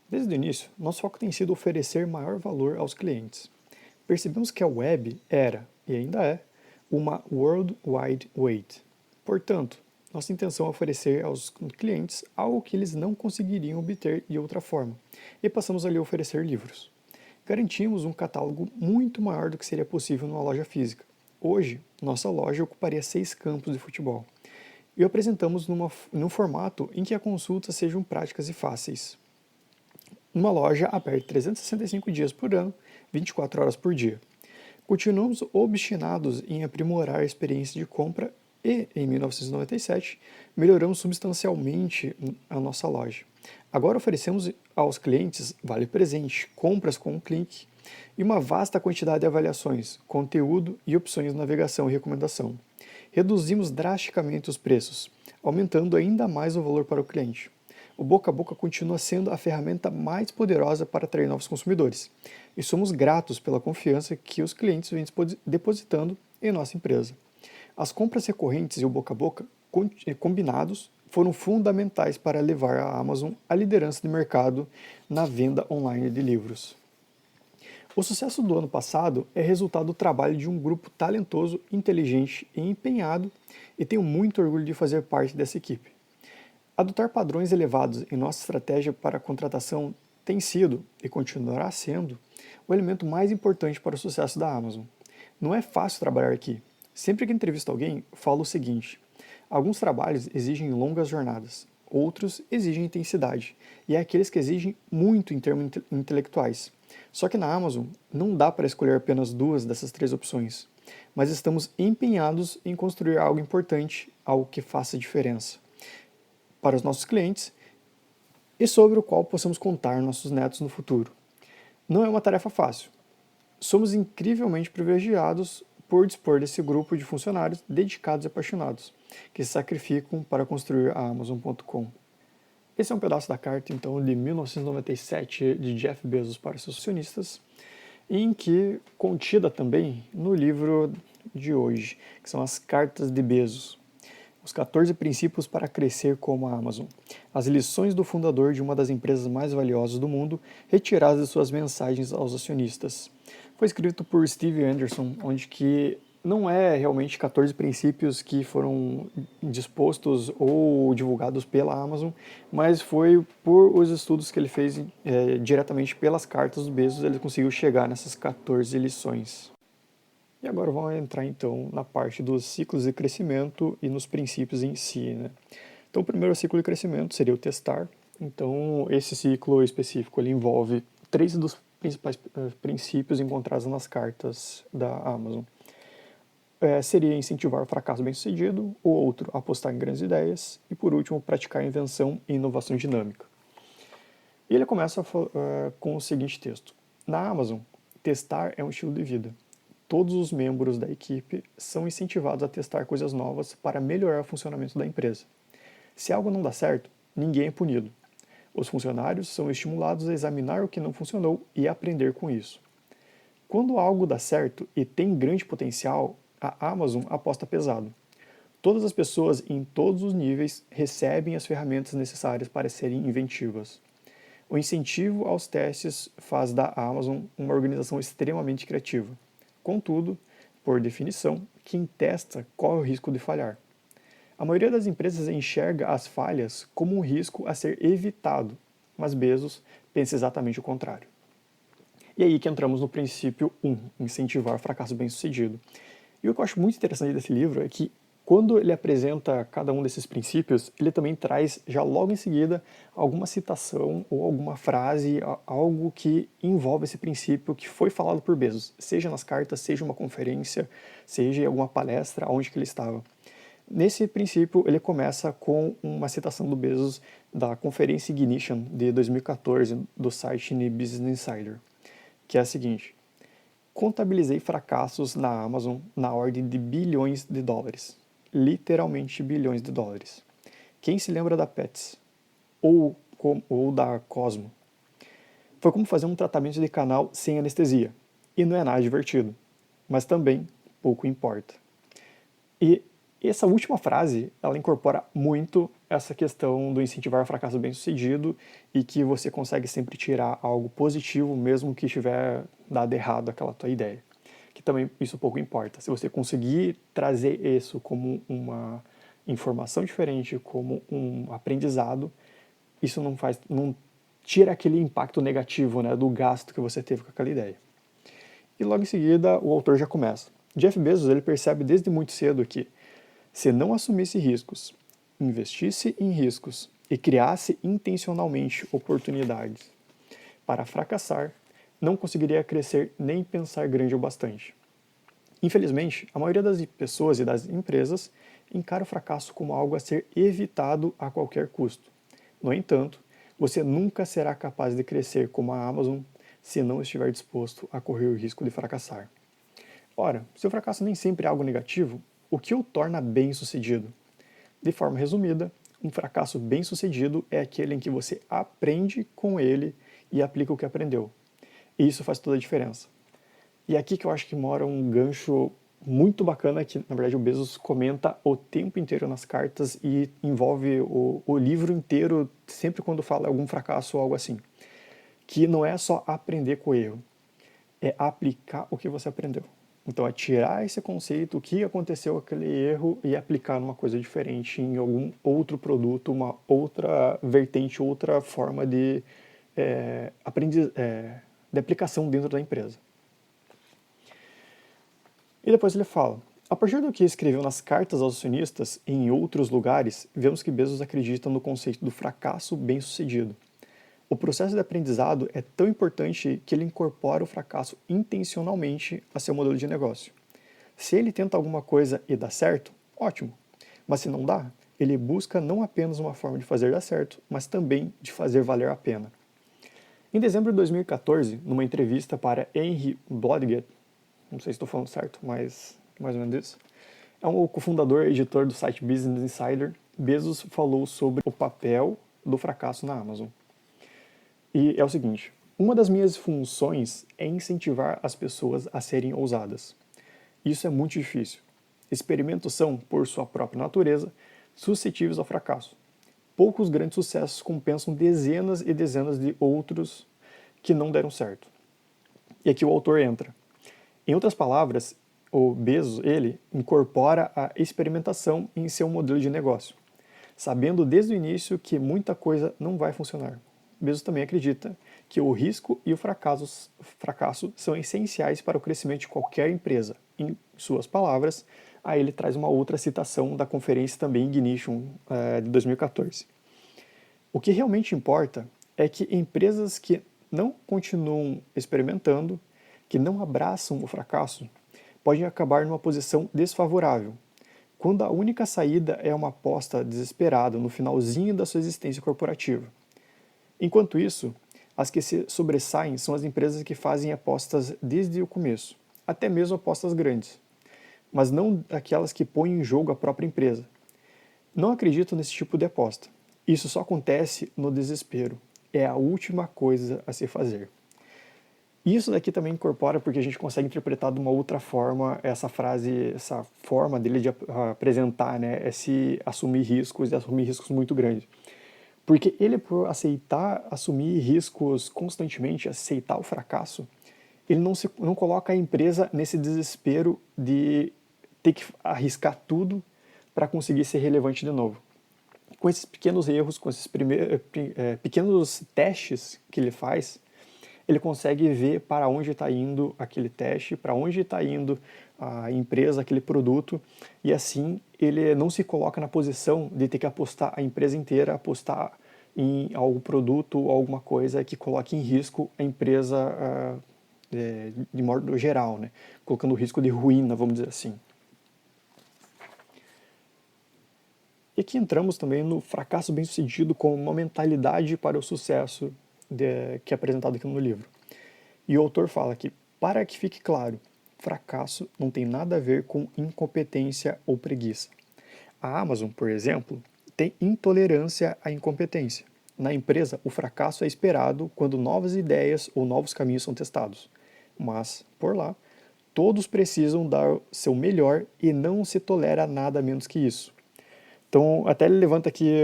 Desde o início, nosso foco tem sido oferecer maior valor aos clientes. Percebemos que a web era, e ainda é, uma World Wide Wait. Portanto, nossa intenção é oferecer aos clientes algo que eles não conseguiriam obter de outra forma, e passamos ali a oferecer livros. Garantimos um catálogo muito maior do que seria possível numa loja física. Hoje, nossa loja ocuparia 6 campos de futebol, e o apresentamos num formato em que as consultas sejam práticas e fáceis. Uma loja aberta 365 dias por ano, 24 horas por dia. Continuamos obstinados em aprimorar a experiência de compra e, em 1997, melhoramos substancialmente a nossa loja. Agora oferecemos aos clientes vale presente, compras com um clique e uma vasta quantidade de avaliações, conteúdo e opções de navegação e recomendação. Reduzimos drasticamente os preços, aumentando ainda mais o valor para o cliente. O boca a boca continua sendo a ferramenta mais poderosa para atrair novos consumidores, e somos gratos pela confiança que os clientes vêm depositando em nossa empresa. As compras recorrentes e o boca a boca combinados foram fundamentais para levar a Amazon à liderança de mercado na venda online de livros. O sucesso do ano passado é resultado do trabalho de um grupo talentoso, inteligente e empenhado, e tenho muito orgulho de fazer parte dessa equipe. Adotar padrões elevados em nossa estratégia para a contratação tem sido, e continuará sendo, o elemento mais importante para o sucesso da Amazon. Não é fácil trabalhar aqui. Sempre que entrevisto alguém, falo o seguinte: alguns trabalhos exigem longas jornadas, outros exigem intensidade, e há aqueles que exigem muito em termos intelectuais. Só que na Amazon não dá para escolher apenas duas dessas três opções, mas estamos empenhados em construir algo importante, algo que faça diferença para os nossos clientes e sobre o qual possamos contar nossos netos no futuro. Não é uma tarefa fácil. Somos incrivelmente privilegiados por dispor desse grupo de funcionários dedicados e apaixonados, que se sacrificam para construir a Amazon.com. Esse é um pedaço da carta, então, de 1997 de Jeff Bezos para seus acionistas, em que contida também no livro de hoje, que são as Cartas de Bezos. Os 14 princípios para crescer como a Amazon. As lições do fundador de uma das empresas mais valiosas do mundo, retiradas de suas mensagens aos acionistas. Foi escrito por Steve Anderson, onde que não é realmente 14 princípios que foram dispostos ou divulgados pela Amazon, mas foi por os estudos que ele fez diretamente pelas cartas do Bezos, ele conseguiu chegar nessas 14 lições. E agora vamos entrar então na parte dos ciclos de crescimento e nos princípios em si, né? Então o primeiro ciclo de crescimento seria o testar. Então esse ciclo específico ele envolve três dos principais princípios encontrados nas cartas da Amazon. Seria incentivar o fracasso bem-sucedido, o outro, apostar em grandes ideias, e por último, praticar invenção e inovação dinâmica. E ele começa com o seguinte texto: na Amazon, testar é um estilo de vida. Todos os membros da equipe são incentivados a testar coisas novas para melhorar o funcionamento da empresa. Se algo não dá certo, ninguém é punido. Os funcionários são estimulados a examinar o que não funcionou e aprender com isso. Quando algo dá certo e tem grande potencial, a Amazon aposta pesado. Todas as pessoas em todos os níveis recebem as ferramentas necessárias para serem inventivas. O incentivo aos testes faz da Amazon uma organização extremamente criativa. Contudo, por definição, quem testa corre o risco de falhar. A maioria das empresas enxerga as falhas como um risco a ser evitado, mas Bezos pensa exatamente o contrário. E aí que entramos no princípio 1, incentivar fracasso bem-sucedido. E o que eu acho muito interessante desse livro é que quando ele apresenta cada um desses princípios, ele também traz, já logo em seguida, alguma citação ou alguma frase, algo que envolve esse princípio que foi falado por Bezos, seja nas cartas, seja uma conferência, seja em alguma palestra, onde que ele estava. Nesse princípio, ele começa com uma citação do Bezos da conferência Ignition de 2014 do site Business Insider, que é a seguinte: contabilizei fracassos na Amazon na ordem de bilhões de dólares. Literalmente bilhões de dólares. Quem se lembra da Pets? Ou da Cosmo? Foi como fazer um tratamento de canal sem anestesia. E não é nada divertido. Mas também pouco importa. E essa última frase, ela incorpora muito essa questão do incentivar o fracasso bem-sucedido e que você consegue sempre tirar algo positivo, mesmo que tiver dado errado aquela tua ideia. Que também isso pouco importa. Se você conseguir trazer isso como uma informação diferente, como um aprendizado, isso não tira aquele impacto negativo, né, do gasto que você teve com aquela ideia. E logo em seguida o autor já começa. Jeff Bezos ele percebe desde muito cedo que se não assumisse riscos, investisse em riscos e criasse intencionalmente oportunidades para fracassar, não conseguiria crescer nem pensar grande o bastante. Infelizmente, a maioria das pessoas e das empresas encara o fracasso como algo a ser evitado a qualquer custo. No entanto, você nunca será capaz de crescer como a Amazon se não estiver disposto a correr o risco de fracassar. Ora, se o fracasso nem sempre é algo negativo, o que o torna bem-sucedido? De forma resumida, um fracasso bem-sucedido é aquele em que você aprende com ele e aplica o que aprendeu. E isso faz toda a diferença. E é aqui que eu acho que mora um gancho muito bacana que, na verdade, o Bezos comenta o tempo inteiro nas cartas e envolve o livro inteiro sempre quando fala algum fracasso ou algo assim. Que não é só aprender com o erro, é aplicar o que você aprendeu. Então é tirar esse conceito, o que aconteceu com aquele erro e aplicar numa coisa diferente em algum outro produto, uma outra vertente, outra forma de aplicação dentro da empresa. E depois ele fala, a partir do que escreveu nas cartas aos acionistas e em outros lugares, vemos que Bezos acredita no conceito do fracasso bem-sucedido. O processo de aprendizado é tão importante que ele incorpora o fracasso intencionalmente a seu modelo de negócio. Se ele tenta alguma coisa e dá certo, ótimo. Mas se não dá, ele busca não apenas uma forma de fazer dar certo, mas também de fazer valer a pena. Em dezembro de 2014, numa entrevista para Henry Blodgett, não sei se estou falando certo, mas mais ou menos isso, é um cofundador e editor do site Business Insider, Bezos falou sobre o papel do fracasso na Amazon. E é o seguinte, uma das minhas funções é incentivar as pessoas a serem ousadas. Isso é muito difícil. Experimentos são, por sua própria natureza, suscetíveis ao fracasso. Poucos grandes sucessos compensam dezenas e dezenas de outros que não deram certo. E aqui o autor entra. Em outras palavras, o Bezos, ele incorpora a experimentação em seu modelo de negócio, sabendo desde o início que muita coisa não vai funcionar. Bezos também acredita que o risco e o fracasso são essenciais para o crescimento de qualquer empresa. Em suas palavras, aí ele traz uma outra citação da conferência também Ignition de 2014. O que realmente importa é que empresas que não continuam experimentando, que não abraçam o fracasso, podem acabar numa posição desfavorável, quando a única saída é uma aposta desesperada no finalzinho da sua existência corporativa. Enquanto isso, as que se sobressaem são as empresas que fazem apostas desde o começo, até mesmo apostas grandes, mas não aquelas que põem em jogo a própria empresa. Não acredito nesse tipo de aposta. Isso só acontece no desespero. É a última coisa a se fazer. E isso daqui também incorpora porque a gente consegue interpretar de uma outra forma essa frase, essa forma dele de apresentar, né, esse assumir riscos e assumir riscos muito grandes. Porque ele, por aceitar assumir riscos constantemente, aceitar o fracasso, ele não coloca a empresa nesse desespero de ter que arriscar tudo para conseguir ser relevante de novo. Com esses pequenos erros, com esses pequenos testes que ele faz, ele consegue ver para onde está indo aquele teste, para onde está indo a empresa, aquele produto, e assim ele não se coloca na posição de ter que apostar a empresa inteira, apostar em algum produto ou alguma coisa que coloque em risco a empresa de modo geral, né? Colocando o risco de ruína, vamos dizer assim. E aqui entramos também no fracasso bem-sucedido como uma mentalidade para o sucesso que é apresentado aqui no livro. E o autor fala que, para que fique claro, fracasso não tem nada a ver com incompetência ou preguiça. A Amazon, por exemplo, tem intolerância à incompetência. Na empresa, o fracasso é esperado quando novas ideias ou novos caminhos são testados. Mas, por lá, todos precisam dar seu melhor e não se tolera nada menos que isso. Então, até ele levanta aqui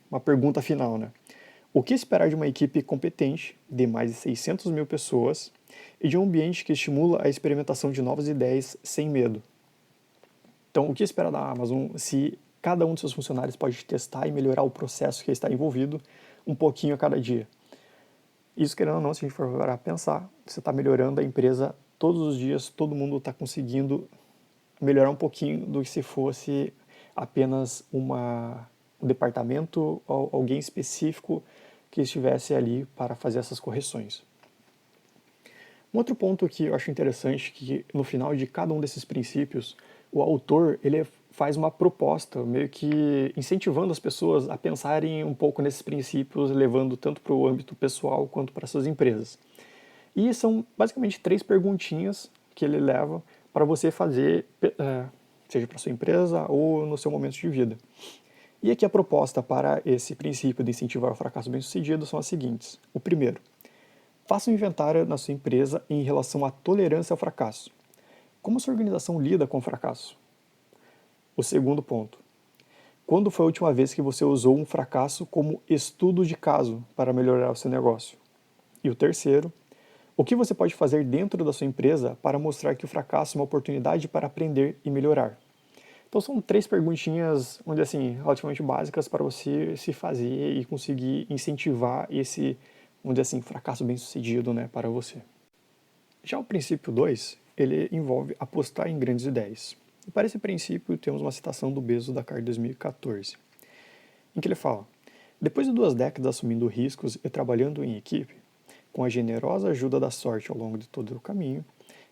uma pergunta final, né? O que esperar de uma equipe competente de mais de 600 mil pessoas e de um ambiente que estimula a experimentação de novas ideias sem medo? Então, o que esperar da Amazon se cada um de seus funcionários pode testar e melhorar o processo que está envolvido um pouquinho a cada dia? Isso, querendo ou não, se a gente for para pensar, você está melhorando a empresa todos os dias, todo mundo está conseguindo melhorar um pouquinho do que se fosse apenas um departamento ou alguém específico que estivesse ali para fazer essas correções. Um outro ponto que eu acho interessante, que no final de cada um desses princípios, o autor ele faz uma proposta, meio que incentivando as pessoas a pensarem um pouco nesses princípios, levando tanto para o âmbito pessoal quanto para suas empresas. E são basicamente 3 perguntinhas que ele leva para você fazer, seja para sua empresa ou no seu momento de vida. E aqui a proposta para esse princípio de incentivar o fracasso bem-sucedido são as seguintes. O primeiro, faça um inventário na sua empresa em relação à tolerância ao fracasso. Como a sua organização lida com o fracasso? O segundo ponto, quando foi a última vez que você usou um fracasso como estudo de caso para melhorar o seu negócio? E o terceiro, o que você pode fazer dentro da sua empresa para mostrar que o fracasso é uma oportunidade para aprender e melhorar? Então são 3 perguntinhas, onde assim, relativamente básicas para você se fazer e conseguir incentivar esse, vamos dizer assim, fracasso bem-sucedido, né, para você. Já o princípio 2, ele envolve apostar em grandes ideias. E para esse princípio temos uma citação do Bezos da carta de 2014, em que ele fala: depois de 2 décadas assumindo riscos e trabalhando em equipe, com a generosa ajuda da sorte ao longo de todo o caminho,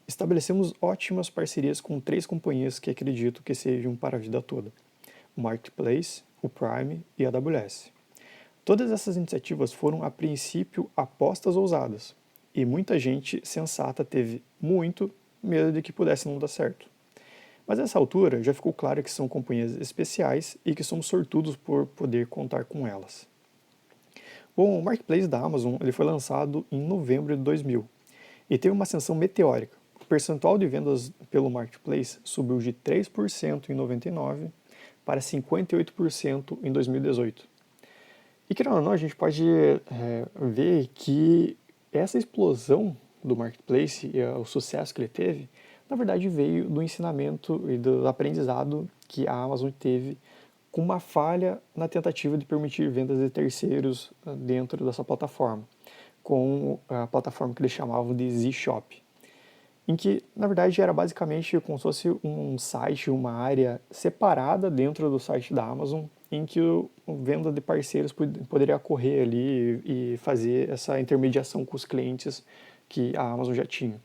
estabelecemos ótimas parcerias com 3 companhias que acredito que sejam para a vida toda: o Marketplace, o Prime e a AWS. Todas essas iniciativas foram, a princípio, apostas ousadas, e muita gente sensata teve muito medo de que pudesse não dar certo. Mas nessa altura já ficou claro que são companhias especiais e que somos sortudos por poder contar com elas. Bom, o Marketplace da Amazon ele foi lançado em novembro de 2000 e teve uma ascensão meteórica. O percentual de vendas pelo Marketplace subiu de 3% em 99 para 58% em 2018. E querendo ou não, a gente pode ver que essa explosão do Marketplace e o sucesso que ele teve, na verdade veio do ensinamento e do aprendizado que a Amazon teve com uma falha na tentativa de permitir vendas de terceiros dentro dessa plataforma, com a plataforma que eles chamavam de Z-Shop, em que, na verdade, era basicamente como se fosse um site, uma área separada dentro do site da Amazon, em que a venda de parceiros poderia ocorrer ali e fazer essa intermediação com os clientes que a Amazon já tinha.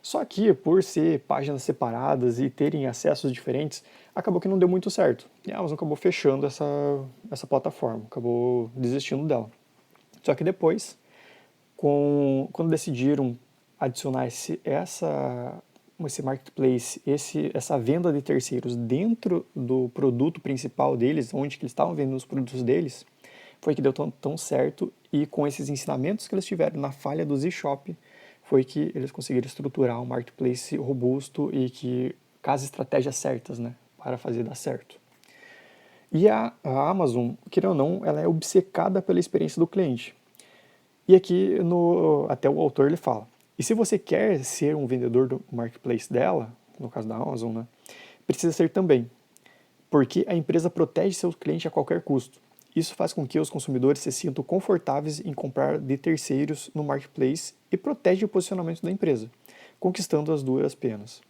Só que, por ser páginas separadas e terem acessos diferentes, acabou que não deu muito certo. E a Amazon acabou fechando essa plataforma, acabou desistindo dela. Só que depois, quando decidiram adicionar esse marketplace, essa venda de terceiros dentro do produto principal deles, onde que eles estavam vendendo os produtos deles, foi que deu tão certo, e com esses ensinamentos que eles tiveram na falha do Z-Shop, foi que eles conseguiram estruturar um marketplace robusto e que com as estratégias certas, né, para fazer dar certo. E a Amazon, querendo ou não, ela é obcecada pela experiência do cliente. E aqui até o autor ele fala: e se você quer ser um vendedor do marketplace dela, no caso da Amazon, né, precisa ser também, porque a empresa protege seus clientes a qualquer custo. Isso faz com que os consumidores se sintam confortáveis em comprar de terceiros no marketplace e protege o posicionamento da empresa, conquistando as duras penas.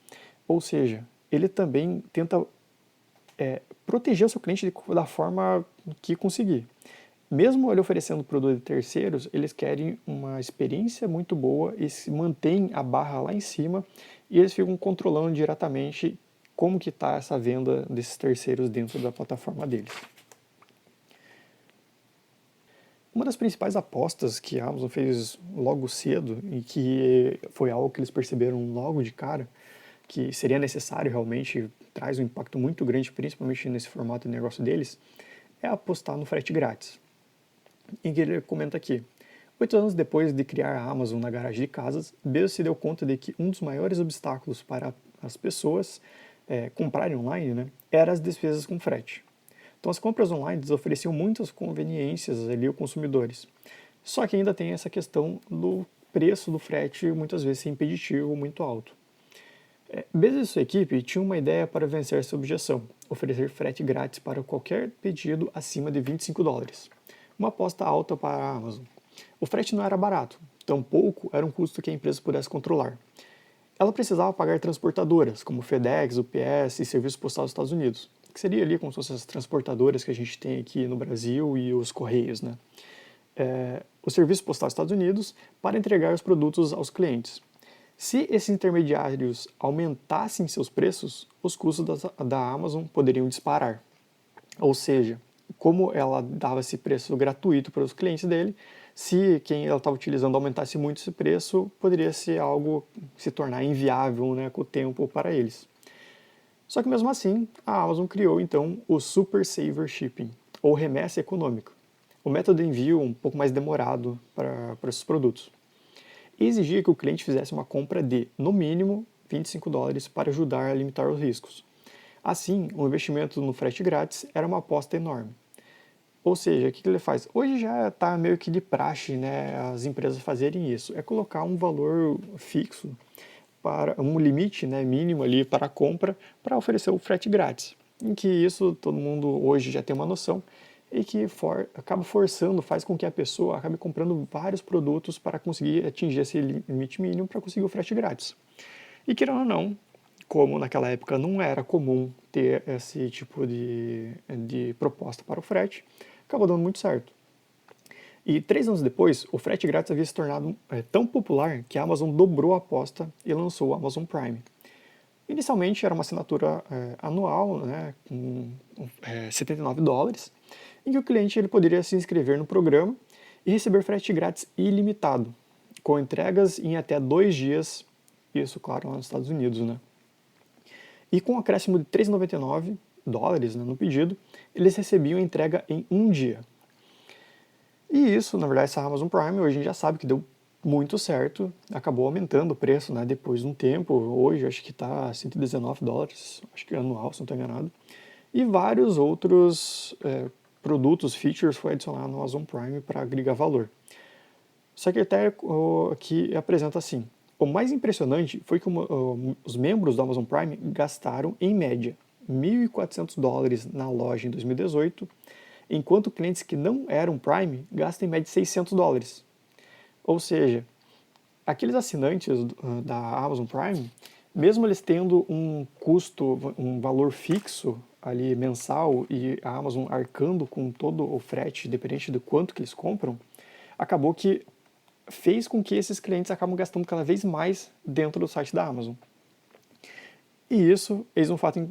Ou seja, ele também tenta proteger o seu cliente da forma que conseguir. Mesmo ele oferecendo produto de terceiros, eles querem uma experiência muito boa e se mantém a barra lá em cima, e eles ficam controlando diretamente como que está essa venda desses terceiros dentro da plataforma deles. Uma das principais apostas que a Amazon fez logo cedo, e que foi algo que eles perceberam logo de cara, que seria necessário realmente, traz um impacto muito grande, principalmente nesse formato de negócio deles, é apostar no frete grátis. Em que ele comenta aqui: 8 anos depois de criar a Amazon na garagem de casas, Bezos se deu conta de que um dos maiores obstáculos para as pessoas comprarem online, né, era as despesas com frete. Então as compras online ofereciam muitas conveniências ali aos consumidores. Só que ainda tem essa questão do preço do frete muitas vezes ser impeditivo, muito alto. Bezos e sua equipe tinham uma ideia para vencer essa objeção: oferecer frete grátis para qualquer pedido acima de $25. Uma aposta alta para a Amazon. O frete não era barato, tampouco era um custo que a empresa pudesse controlar. Ela precisava pagar transportadoras, como FedEx, UPS e Serviço Postal dos Estados Unidos, que seria ali como se fossem as transportadoras que a gente tem aqui no Brasil e os Correios, né? O Serviço Postal dos Estados Unidos para entregar os produtos aos clientes. Se esses intermediários aumentassem seus preços, os custos da Amazon poderiam disparar. Ou seja, como ela dava esse preço gratuito para os clientes dele, se quem ela estava utilizando aumentasse muito esse preço, poderia ser algo se tornar inviável, né, com o tempo para eles. Só que mesmo assim, a Amazon criou então o Super Saver Shipping, ou remessa econômica, o método de envio um pouco mais demorado para esses produtos. E exigia que o cliente fizesse uma compra de, no mínimo, $25 para ajudar a limitar os riscos. Assim, o investimento no frete grátis era uma aposta enorme. Ou seja, o que ele faz? Hoje já está meio que de praxe, né, as empresas fazerem isso. É colocar um valor fixo, para um limite, né, mínimo ali para a compra, para oferecer o frete grátis. Em que isso todo mundo hoje já tem uma noção e que acaba forçando, faz com que a pessoa acabe comprando vários produtos para conseguir atingir esse limite mínimo para conseguir o frete grátis. E querendo ou não, como naquela época não era comum ter esse tipo de proposta para o frete, acabou dando muito certo. E 3 anos depois, o frete grátis havia se tornado tão popular que a Amazon dobrou a aposta e lançou o Amazon Prime. Inicialmente era uma assinatura anual, né, com $79, em que o cliente ele poderia se inscrever no programa e receber frete grátis ilimitado, com entregas em até 2 dias, isso, claro, lá nos Estados Unidos, né? E com um acréscimo de $3,99, né, no pedido, eles recebiam a entrega em 1 dia. E isso, na verdade, essa Amazon Prime, hoje a gente já sabe que deu muito certo, acabou aumentando o preço, né, depois de um tempo, hoje acho que está $119, acho que é anual, se não estou enganado, e vários outros produtos, features foi adicionado no Amazon Prime para agregar valor. Só que até aqui apresenta assim: o mais impressionante foi que os membros do Amazon Prime gastaram, em média, $1.400 na loja em 2018, enquanto clientes que não eram Prime gastam em média $600. Ou seja, aqueles assinantes da Amazon Prime, mesmo eles tendo um custo, um valor fixo ali mensal e a Amazon arcando com todo o frete, dependente do quanto que eles compram, acabou que fez com que esses clientes acabam gastando cada vez mais dentro do site da Amazon. E isso eis um fato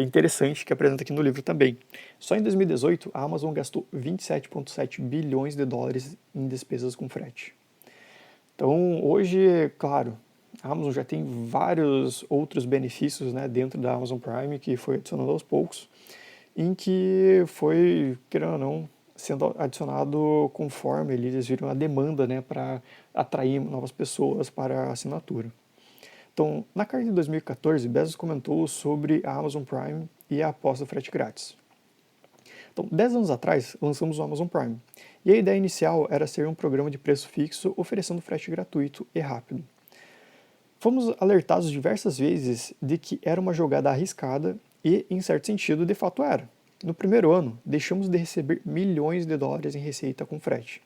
interessante que apresenta aqui no livro também. Só em 2018, a Amazon gastou $27,7 bilhões em despesas com frete. Então, hoje, claro, a Amazon já tem vários outros benefícios, né, dentro da Amazon Prime que foi adicionado aos poucos, em que foi, querendo ou não, sendo adicionado conforme eles viram a demanda, né, para atrair novas pessoas para a assinatura. Então, na carta de 2014, Bezos comentou sobre a Amazon Prime e a aposta do frete grátis. Então, 10 anos atrás, lançamos o Amazon Prime, e a ideia inicial era ser um programa de preço fixo oferecendo frete gratuito e rápido. Fomos alertados diversas vezes de que era uma jogada arriscada e, em certo sentido, de fato era. No primeiro ano, deixamos de receber milhões de dólares em receita com frete,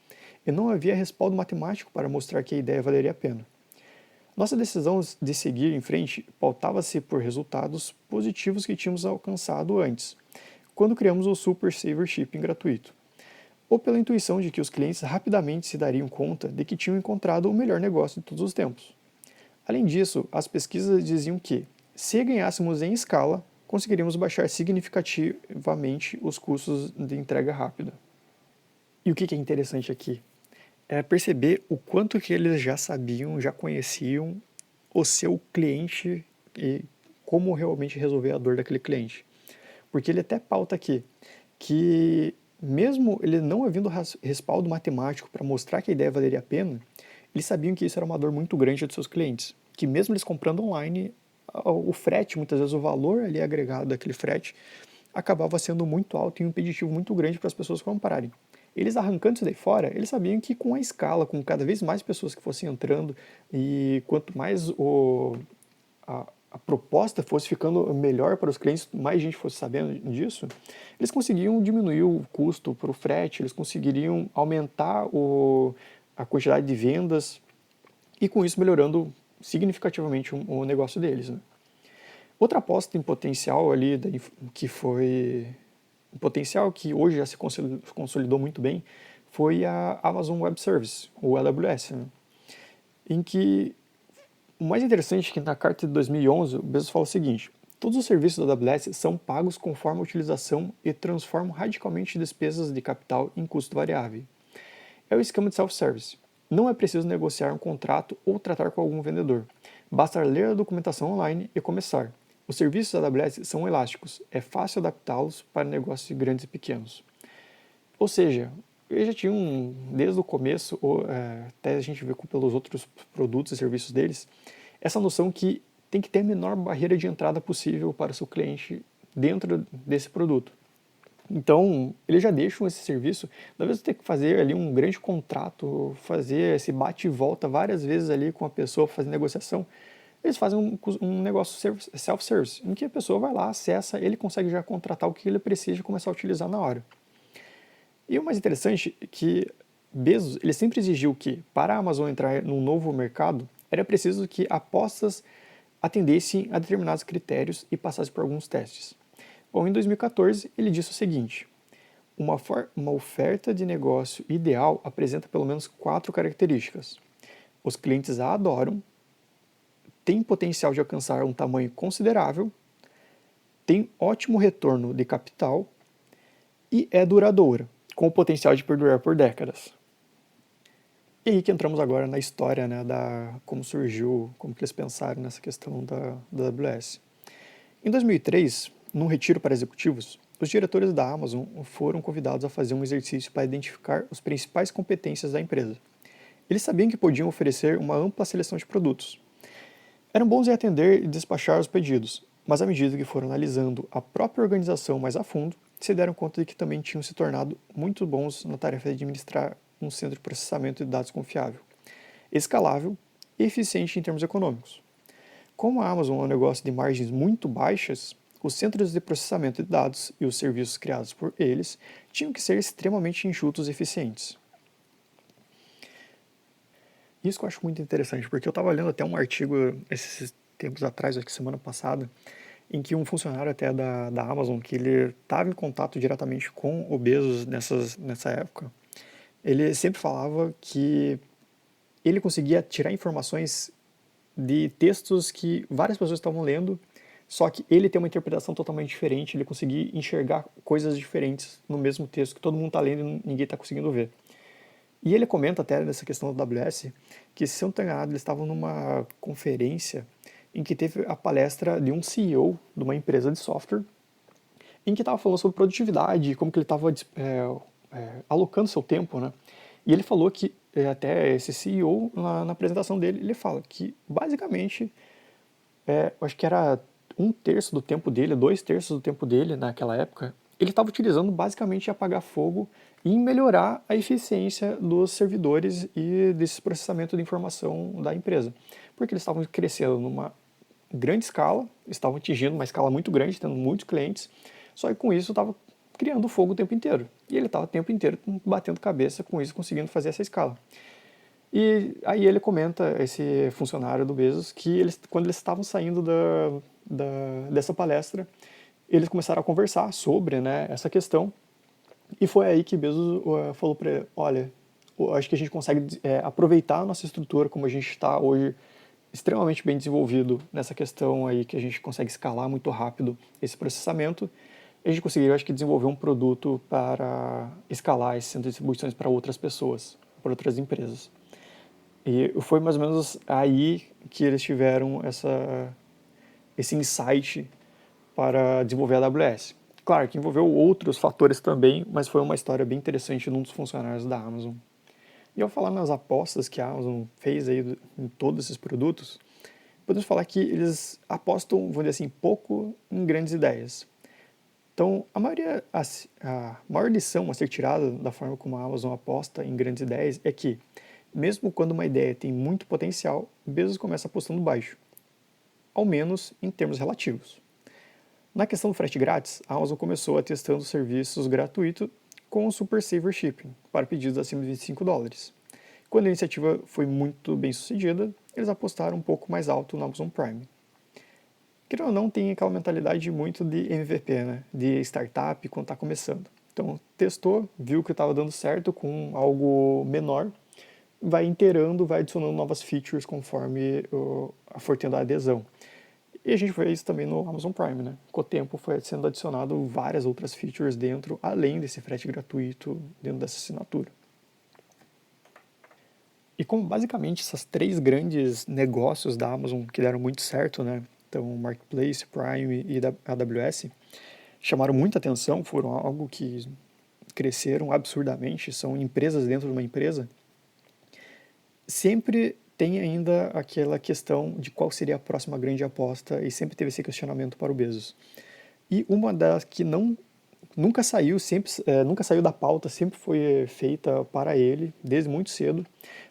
e não havia respaldo matemático para mostrar que a ideia valeria a pena. Nossa decisão de seguir em frente pautava-se por resultados positivos que tínhamos alcançado antes, quando criamos o Super Saver Shipping gratuito, ou pela intuição de que os clientes rapidamente se dariam conta de que tinham encontrado o melhor negócio de todos os tempos. Além disso, as pesquisas diziam que, se ganhássemos em escala, conseguiríamos baixar significativamente os custos de entrega rápida. E o que é interessante aqui? É perceber o quanto que eles já sabiam, já conheciam o seu cliente e como realmente resolver a dor daquele cliente. Porque ele até pauta aqui que, mesmo ele não havendo respaldo matemático para mostrar que a ideia valeria a pena, eles sabiam que isso era uma dor muito grande dos seus clientes, que mesmo eles comprando online, o frete, muitas vezes o valor ali agregado daquele frete, acabava sendo muito alto e um impeditivo muito grande para as pessoas comprarem. Eles arrancando isso daí fora, eles sabiam que com a escala, com cada vez mais pessoas que fossem entrando e quanto mais a proposta fosse ficando melhor para os clientes, mais gente fosse sabendo disso, eles conseguiam diminuir o custo para o frete, eles conseguiriam aumentar a quantidade de vendas e com isso melhorando significativamente o negócio deles, né? Outra aposta em potencial ali, que foi um potencial que hoje já se consolidou muito bem, foi a Amazon Web Service, ou AWS, né? Em que o mais interessante é que na carta de 2011 o Bezos fala o seguinte: todos os serviços da AWS são pagos conforme a utilização e transformam radicalmente despesas de capital em custo variável. É o esquema de self-service. Não é preciso negociar um contrato ou tratar com algum vendedor. Basta ler a documentação online e começar. Os serviços da AWS são elásticos, é fácil adaptá-los para negócios grandes e pequenos. Ou seja, eles já tinham, desde o começo, até a gente ver pelos outros produtos e serviços deles, essa noção que tem que ter a menor barreira de entrada possível para o seu cliente dentro desse produto. Então, eles já deixam esse serviço, da vez de ter que fazer ali um grande contrato, fazer esse bate e volta várias vezes ali com a pessoa, fazer negociação, eles fazem um negócio self-service, em que a pessoa vai lá, acessa, ele consegue já contratar o que ele precisa e começar a utilizar na hora. E o mais interessante é que Bezos, ele sempre exigiu que, para a Amazon entrar num novo mercado, era preciso que apostas atendessem a determinados critérios e passassem por alguns testes. Bom, em 2014, ele disse o seguinte: uma oferta de negócio ideal apresenta pelo menos 4 características. Os clientes a adoram, tem potencial de alcançar um tamanho considerável, tem ótimo retorno de capital e é duradoura, com o potencial de perdurar por décadas. E aí que entramos agora na história, né, como surgiu, como que eles pensaram nessa questão da AWS. Em 2003, num retiro para executivos, os diretores da Amazon foram convidados a fazer um exercício para identificar as principais competências da empresa. Eles sabiam que podiam oferecer uma ampla seleção de produtos. Eram bons em atender e despachar os pedidos, mas à medida que foram analisando a própria organização mais a fundo, se deram conta de que também tinham se tornado muito bons na tarefa de administrar um centro de processamento de dados confiável, escalável e eficiente em termos econômicos. Como a Amazon é um negócio de margens muito baixas, os centros de processamento de dados e os serviços criados por eles tinham que ser extremamente enxutos e eficientes. Isso que eu acho muito interessante, porque eu estava lendo até um artigo esses tempos atrás, acho que semana passada, em que um funcionário até da Amazon, que ele estava em contato diretamente com o Bezos nessa época, ele sempre falava que ele conseguia tirar informações de textos que várias pessoas estavam lendo, só que ele tem uma interpretação totalmente diferente, ele conseguia enxergar coisas diferentes no mesmo texto que todo mundo está lendo e ninguém está conseguindo ver. E ele comenta até nessa questão da AWS que, se eu não estou enganado, eles estavam numa conferência em que teve a palestra de um CEO de uma empresa de software, em que estava falando sobre produtividade, como que ele estava alocando seu tempo, né? E ele falou que, até esse CEO, na apresentação dele, ele fala que, basicamente, eu acho que era 1/3 do tempo dele, 2/3 do tempo dele naquela época, ele estava utilizando basicamente em apagar fogo e em melhorar a eficiência dos servidores e desse processamento de informação da empresa. Porque eles estavam crescendo numa grande escala, estavam atingindo uma escala muito grande, tendo muitos clientes, só que com isso estava criando fogo o tempo inteiro. E ele estava o tempo inteiro batendo cabeça com isso, conseguindo fazer essa escala. E aí ele comenta, esse funcionário do Bezos, que quando eles estavam saindo dessa palestra, eles começaram a conversar sobre, né, essa questão, e foi aí que Bezos falou para ele: olha, eu acho que a gente consegue aproveitar a nossa estrutura como a gente está hoje, extremamente bem desenvolvido nessa questão aí, que a gente consegue escalar muito rápido esse processamento, a gente conseguiu, acho que, desenvolver um produto para escalar esse centro de distribuições para outras pessoas, para outras empresas. E foi mais ou menos aí que eles tiveram esse insight para desenvolver a AWS. Claro que envolveu outros fatores também, mas foi uma história bem interessante de um dos funcionários da Amazon. E ao falar nas apostas que a Amazon fez aí em todos esses produtos, podemos falar que eles apostam, vamos dizer assim, pouco em grandes ideias. Então, a maior lição a ser tirada da forma como a Amazon aposta em grandes ideias é que, mesmo quando uma ideia tem muito potencial, Bezos começa apostando baixo, ao menos em termos relativos. Na questão do frete grátis, a Amazon começou a testando serviços gratuitos com o Super Saver Shipping para pedidos acima de $25. Quando a iniciativa foi muito bem sucedida, eles apostaram um pouco mais alto no Amazon Prime. Querendo ou não, tem aquela mentalidade muito de MVP, né? De startup quando está começando. Então, testou, viu que estava dando certo com algo menor, vai inteirando, vai adicionando novas features conforme for tendo a adesão. E a gente vê isso também no Amazon Prime, né? Com o tempo foi sendo adicionado várias outras features dentro, além desse frete gratuito dentro dessa assinatura. E como basicamente esses três grandes negócios da Amazon que deram muito certo, né? Então, Marketplace, Prime e AWS, chamaram muita atenção, foram algo que cresceram absurdamente, são empresas dentro de uma empresa, sempre tem ainda aquela questão de qual seria a próxima grande aposta e sempre teve esse questionamento para o Bezos. E uma das que nunca saiu, nunca saiu da pauta, sempre foi feita para ele, desde muito cedo,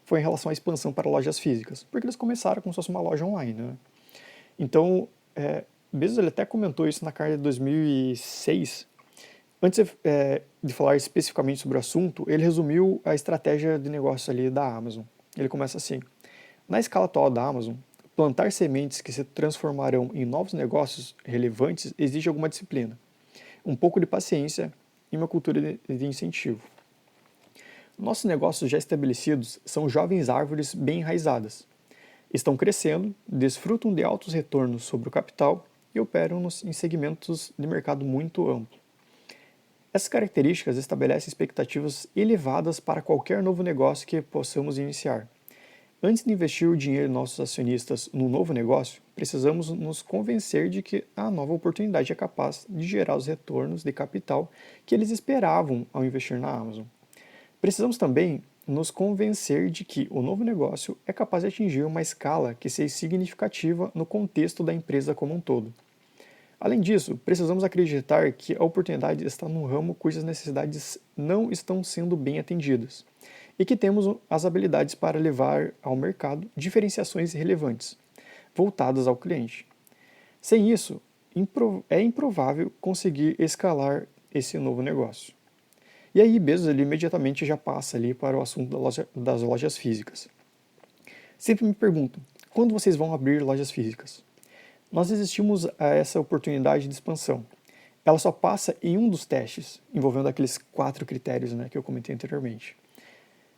foi em relação à expansão para lojas físicas, porque eles começaram como se fosse uma loja online, né? Então, Bezos ele até comentou isso na carta de 2006. Antes de falar especificamente sobre o assunto, ele resumiu a estratégia de negócio ali da Amazon. Ele começa assim: na escala atual da Amazon, plantar sementes que se transformarão em novos negócios relevantes exige alguma disciplina, um pouco de paciência e uma cultura de incentivo. Nossos negócios já estabelecidos são jovens árvores bem enraizadas. Estão crescendo, desfrutam de altos retornos sobre o capital e operam em segmentos de mercado muito amplo. Essas características estabelecem expectativas elevadas para qualquer novo negócio que possamos iniciar. Antes de investir o dinheiro de nossos acionistas no novo negócio, precisamos nos convencer de que a nova oportunidade é capaz de gerar os retornos de capital que eles esperavam ao investir na Amazon. Precisamos também nos convencer de que o novo negócio é capaz de atingir uma escala que seja significativa no contexto da empresa como um todo. Além disso, precisamos acreditar que a oportunidade está num ramo cujas necessidades não estão sendo bem atendidas e que temos as habilidades para levar ao mercado diferenciações relevantes, voltadas ao cliente. Sem isso, é improvável conseguir escalar esse novo negócio. E aí Bezos ele imediatamente já passa ali para o assunto das lojas físicas. Sempre me perguntam, quando vocês vão abrir lojas físicas? Nós resistimos a essa oportunidade de expansão. Ela só passa em um dos testes, envolvendo aqueles 4 critérios, né, que eu comentei anteriormente.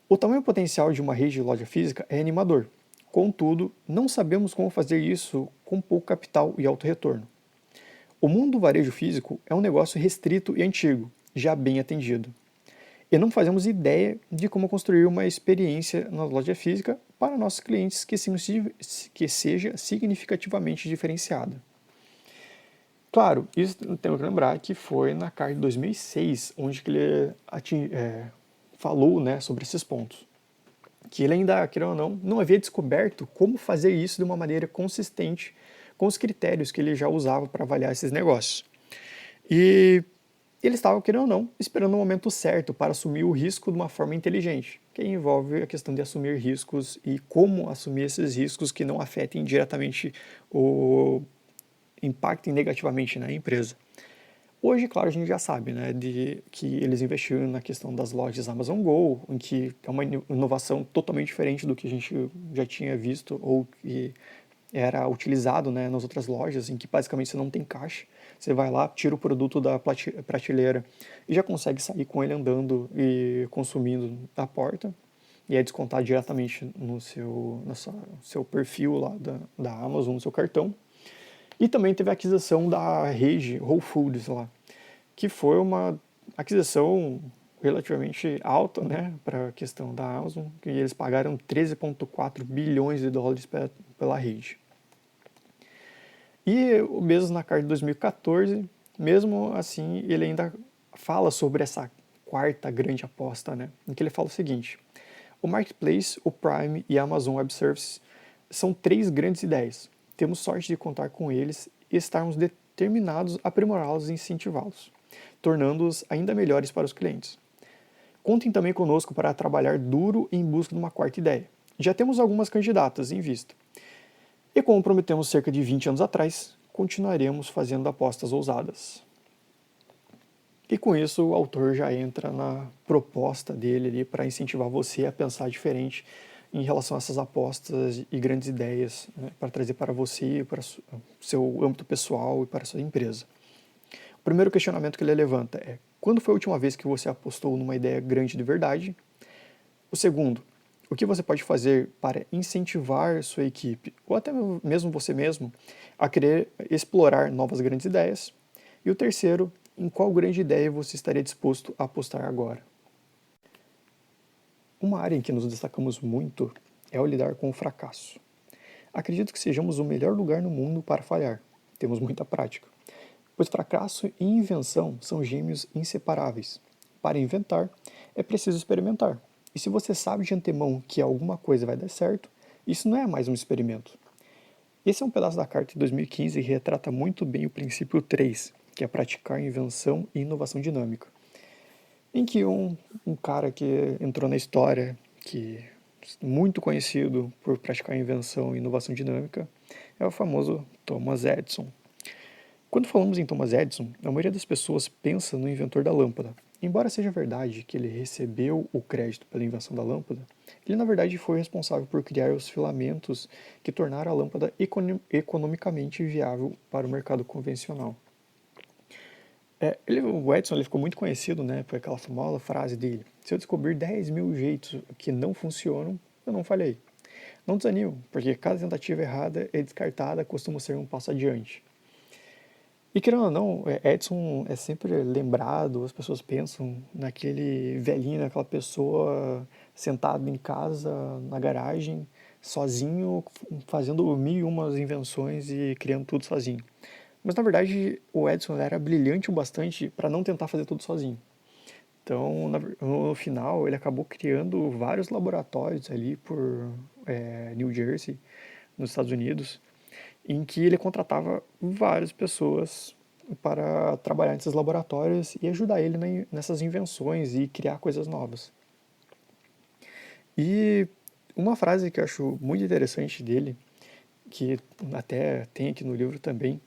O tamanho potencial de uma rede de loja física é animador. Contudo, não sabemos como fazer isso com pouco capital e alto retorno. O mundo do varejo físico é um negócio restrito e antigo, já bem atendido. E não fazemos ideia de como construir uma experiência na loja física para nossos clientes que seja significativamente diferenciada. Claro, isso temos que lembrar que foi na carta de 2006 onde que ele falou, né, sobre esses pontos. Que ele ainda, querendo ou não havia descoberto como fazer isso de uma maneira consistente com os critérios que ele já usava para avaliar esses negócios. E ele estava, querendo ou não, esperando o momento certo para assumir o risco de uma forma inteligente, que envolve a questão de assumir riscos e como assumir esses riscos que não afetem diretamente ou impactem negativamente na empresa. Hoje, claro, a gente já sabe, né, de que eles investiram na questão das lojas Amazon Go, em que é uma inovação totalmente diferente do que a gente já tinha visto ou que era utilizado, né, nas outras lojas, em que basicamente você não tem caixa. Você vai lá, tira o produto da prateleira e já consegue sair com ele andando e consumindo da porta. E é descontado diretamente no seu perfil lá da Amazon, no seu cartão. E também teve a aquisição da rede Whole Foods lá, que foi uma aquisição relativamente alta, né, para a questão da Amazon, que eles pagaram 13,4 bilhões de dólares pela rede. E o Bezos na carta de 2014, mesmo assim, ele ainda fala sobre essa quarta grande aposta, né, em que ele fala o seguinte: o Marketplace, o Prime e a Amazon Web Services são 3 grandes ideias. Temos sorte de contar com eles e estarmos determinados a aprimorá-los e incentivá-los. tornando-os ainda melhores para os clientes. Contem também conosco para trabalhar duro em busca de uma quarta ideia. Já temos algumas candidatas em vista. E como prometemos cerca de 20 anos atrás, continuaremos fazendo apostas ousadas. E com isso o autor já entra na proposta dele ali para incentivar você a pensar diferente em relação a essas apostas e grandes ideias, né, para trazer para você, para o seu âmbito pessoal e para a sua empresa. O primeiro questionamento que ele levanta é: quando foi a última vez que você apostou numa ideia grande de verdade? O segundo: o que você pode fazer para incentivar sua equipe, ou até mesmo você mesmo, a querer explorar novas grandes ideias? E o terceiro: em qual grande ideia você estaria disposto a apostar agora? Uma área em que nos destacamos muito é o lidar com o fracasso. Acredito que sejamos o melhor lugar no mundo para falhar. Temos muita prática. Pois fracasso e invenção são gêmeos inseparáveis. Para inventar, é preciso experimentar. E se você sabe de antemão que alguma coisa vai dar certo, isso não é mais um experimento. Esse é um pedaço da carta de 2015 que retrata muito bem o princípio 3, que é praticar invenção e inovação dinâmica. Em que um cara que entrou na história, que é muito conhecido por praticar invenção e inovação dinâmica, é o famoso Thomas Edison. Quando falamos em Thomas Edison, a maioria das pessoas pensa no inventor da lâmpada. Embora seja verdade que ele recebeu o crédito pela invenção da lâmpada, ele na verdade foi responsável por criar os filamentos que tornaram a lâmpada economicamente viável para o mercado convencional. O Edison ele ficou muito conhecido, né, por aquela famosa frase dele: se eu descobrir 10 mil jeitos que não funcionam, eu não falhei. Não desanimo, porque cada tentativa errada e descartada costuma ser um passo adiante. E querendo ou não, Edison é sempre lembrado, as pessoas pensam naquele velhinho, naquela pessoa sentada em casa, na garagem, sozinho, fazendo mil e umas invenções e criando tudo sozinho. Mas na verdade o Edison era brilhante o bastante para não tentar fazer tudo sozinho. Então no final ele acabou criando vários laboratórios ali por New Jersey, nos Estados Unidos, em que ele contratava várias pessoas para trabalhar nesses laboratórios e ajudar ele nessas invenções e criar coisas novas. E uma frase que eu acho muito interessante dele, que até tem aqui no livro também,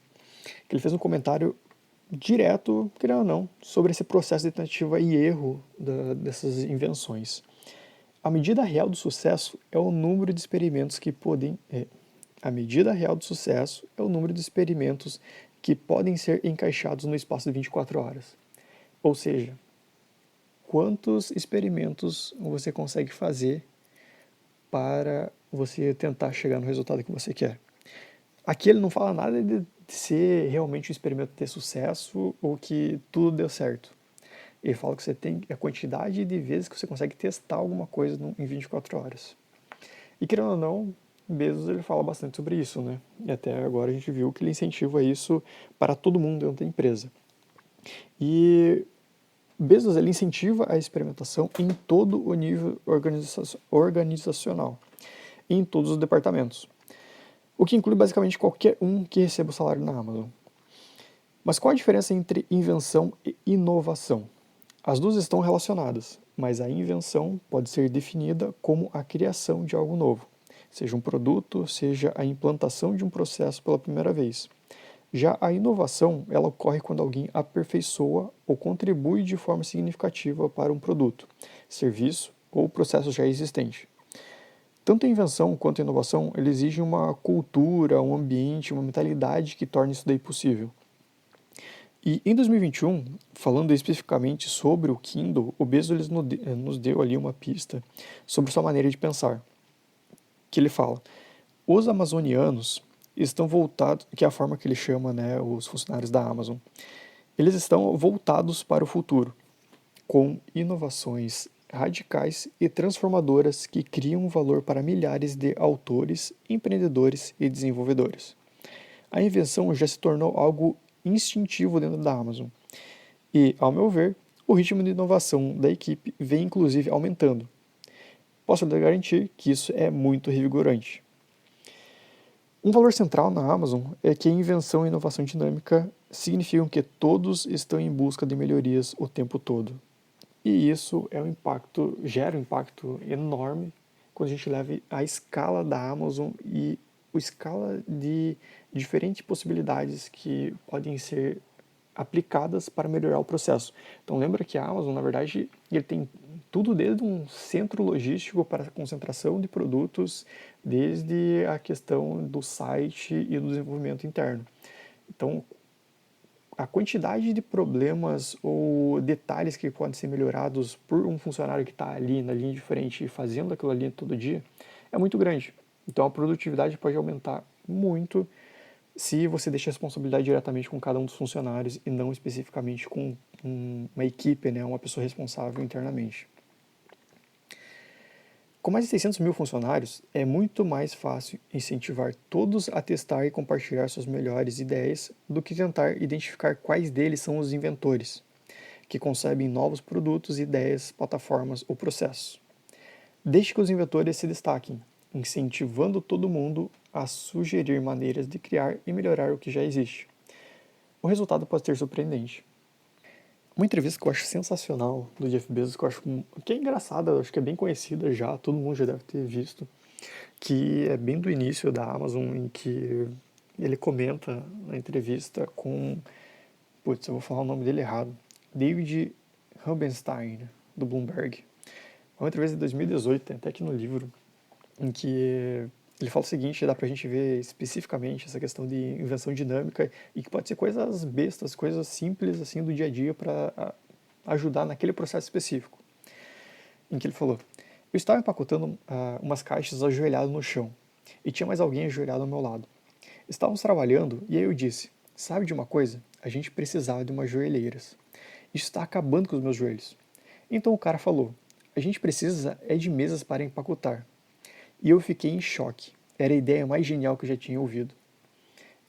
que ele fez um comentário direto, querendo ou não, sobre esse processo de tentativa e erro dessas invenções. A medida real do sucesso é o número de experimentos que podem... A medida real do sucesso é o número de experimentos que podem ser encaixados no espaço de 24 horas. Ou seja, quantos experimentos você consegue fazer para você tentar chegar no resultado que você quer. Aqui ele não fala nada de ser realmente um experimento ter sucesso ou que tudo deu certo. Ele fala que você tem a quantidade de vezes que você consegue testar alguma coisa em 24 horas. E querendo ou não, Bezos ele fala bastante sobre isso, né? E até agora a gente viu que ele incentiva isso para todo mundo dentro da empresa. E Bezos ele incentiva a experimentação em todo o nível organizacional, em todos os departamentos, o que inclui basicamente qualquer um que receba o salário na Amazon. Mas qual a diferença entre invenção e inovação? As duas estão relacionadas, mas a invenção pode ser definida como a criação de algo novo, seja um produto, seja a implantação de um processo pela primeira vez. Já a inovação, ela ocorre quando alguém aperfeiçoa ou contribui de forma significativa para um produto, serviço ou processo já existente. Tanto a invenção quanto a inovação, ele exigem uma cultura, um ambiente, uma mentalidade que torne isso daí possível. E em 2021, falando especificamente sobre o Kindle, o Bezos nos deu ali uma pista sobre sua maneira de pensar. Que ele fala: os amazonianos estão voltados, que é a forma que ele chama, né, os funcionários da Amazon, eles estão voltados para o futuro, com inovações radicais e transformadoras que criam valor para milhares de autores, empreendedores e desenvolvedores. A invenção já se tornou algo instintivo dentro da Amazon. E, ao meu ver, o ritmo de inovação da equipe vem inclusive aumentando. Posso lhe garantir que isso é muito revigorante. Um valor central na Amazon é que a invenção e inovação dinâmica significam que todos estão em busca de melhorias o tempo todo. E isso gera um impacto enorme quando a gente leva a escala da Amazon e a escala de diferentes possibilidades que podem ser aplicadas para melhorar o processo. Então lembra que a Amazon, na verdade, ele tem tudo desde um centro logístico para a concentração de produtos, desde a questão do site e do desenvolvimento interno. Então, a quantidade de problemas ou detalhes que podem ser melhorados por um funcionário que está ali na linha de frente e fazendo aquilo ali todo dia é muito grande. Então a produtividade pode aumentar muito se você deixa a responsabilidade diretamente com cada um dos funcionários e não especificamente com uma equipe, né, uma pessoa responsável internamente. Com mais de 600 mil funcionários, é muito mais fácil incentivar todos a testar e compartilhar suas melhores ideias do que tentar identificar quais deles são os inventores, que concebem novos produtos, ideias, plataformas ou processos. Deixe que os inventores se destaquem, incentivando todo mundo a sugerir maneiras de criar e melhorar o que já existe. O resultado pode ser surpreendente. Uma entrevista que eu acho sensacional do Jeff Bezos, que é engraçada, acho que é bem conhecida já, todo mundo já deve ter visto, que é bem do início da Amazon, em que ele comenta na entrevista com, putz, eu vou falar o nome dele errado, David Rubenstein, do Bloomberg. É uma entrevista de 2018, tem até aqui no livro, em que ele fala o seguinte, dá pra gente ver especificamente essa questão de invenção dinâmica e que pode ser coisas bestas, coisas simples assim do dia a dia para ajudar naquele processo específico. Em que ele falou: eu estava empacotando umas caixas ajoelhado no chão e tinha mais alguém ajoelhado ao meu lado. Estávamos trabalhando e aí eu disse: sabe de uma coisa? A gente precisava de umas joelheiras. Isso está acabando com os meus joelhos. Então o cara falou: a gente precisa é de mesas para empacotar. E eu fiquei em choque. Era a ideia mais genial que eu já tinha ouvido.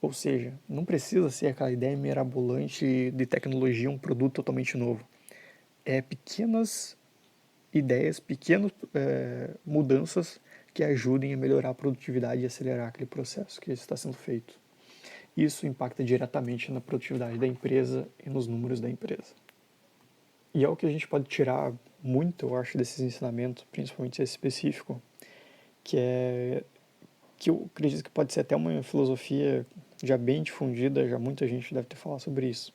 Ou seja, não precisa ser aquela ideia mirabolante de tecnologia, um produto totalmente novo. É pequenas ideias, pequenas mudanças que ajudem a melhorar a produtividade e acelerar aquele processo que está sendo feito. Isso impacta diretamente na produtividade da empresa e nos números da empresa. E é o que a gente pode tirar muito, eu acho, desses ensinamentos, principalmente esse específico, que eu acredito que pode ser até uma filosofia já bem difundida, já muita gente deve ter falado sobre isso,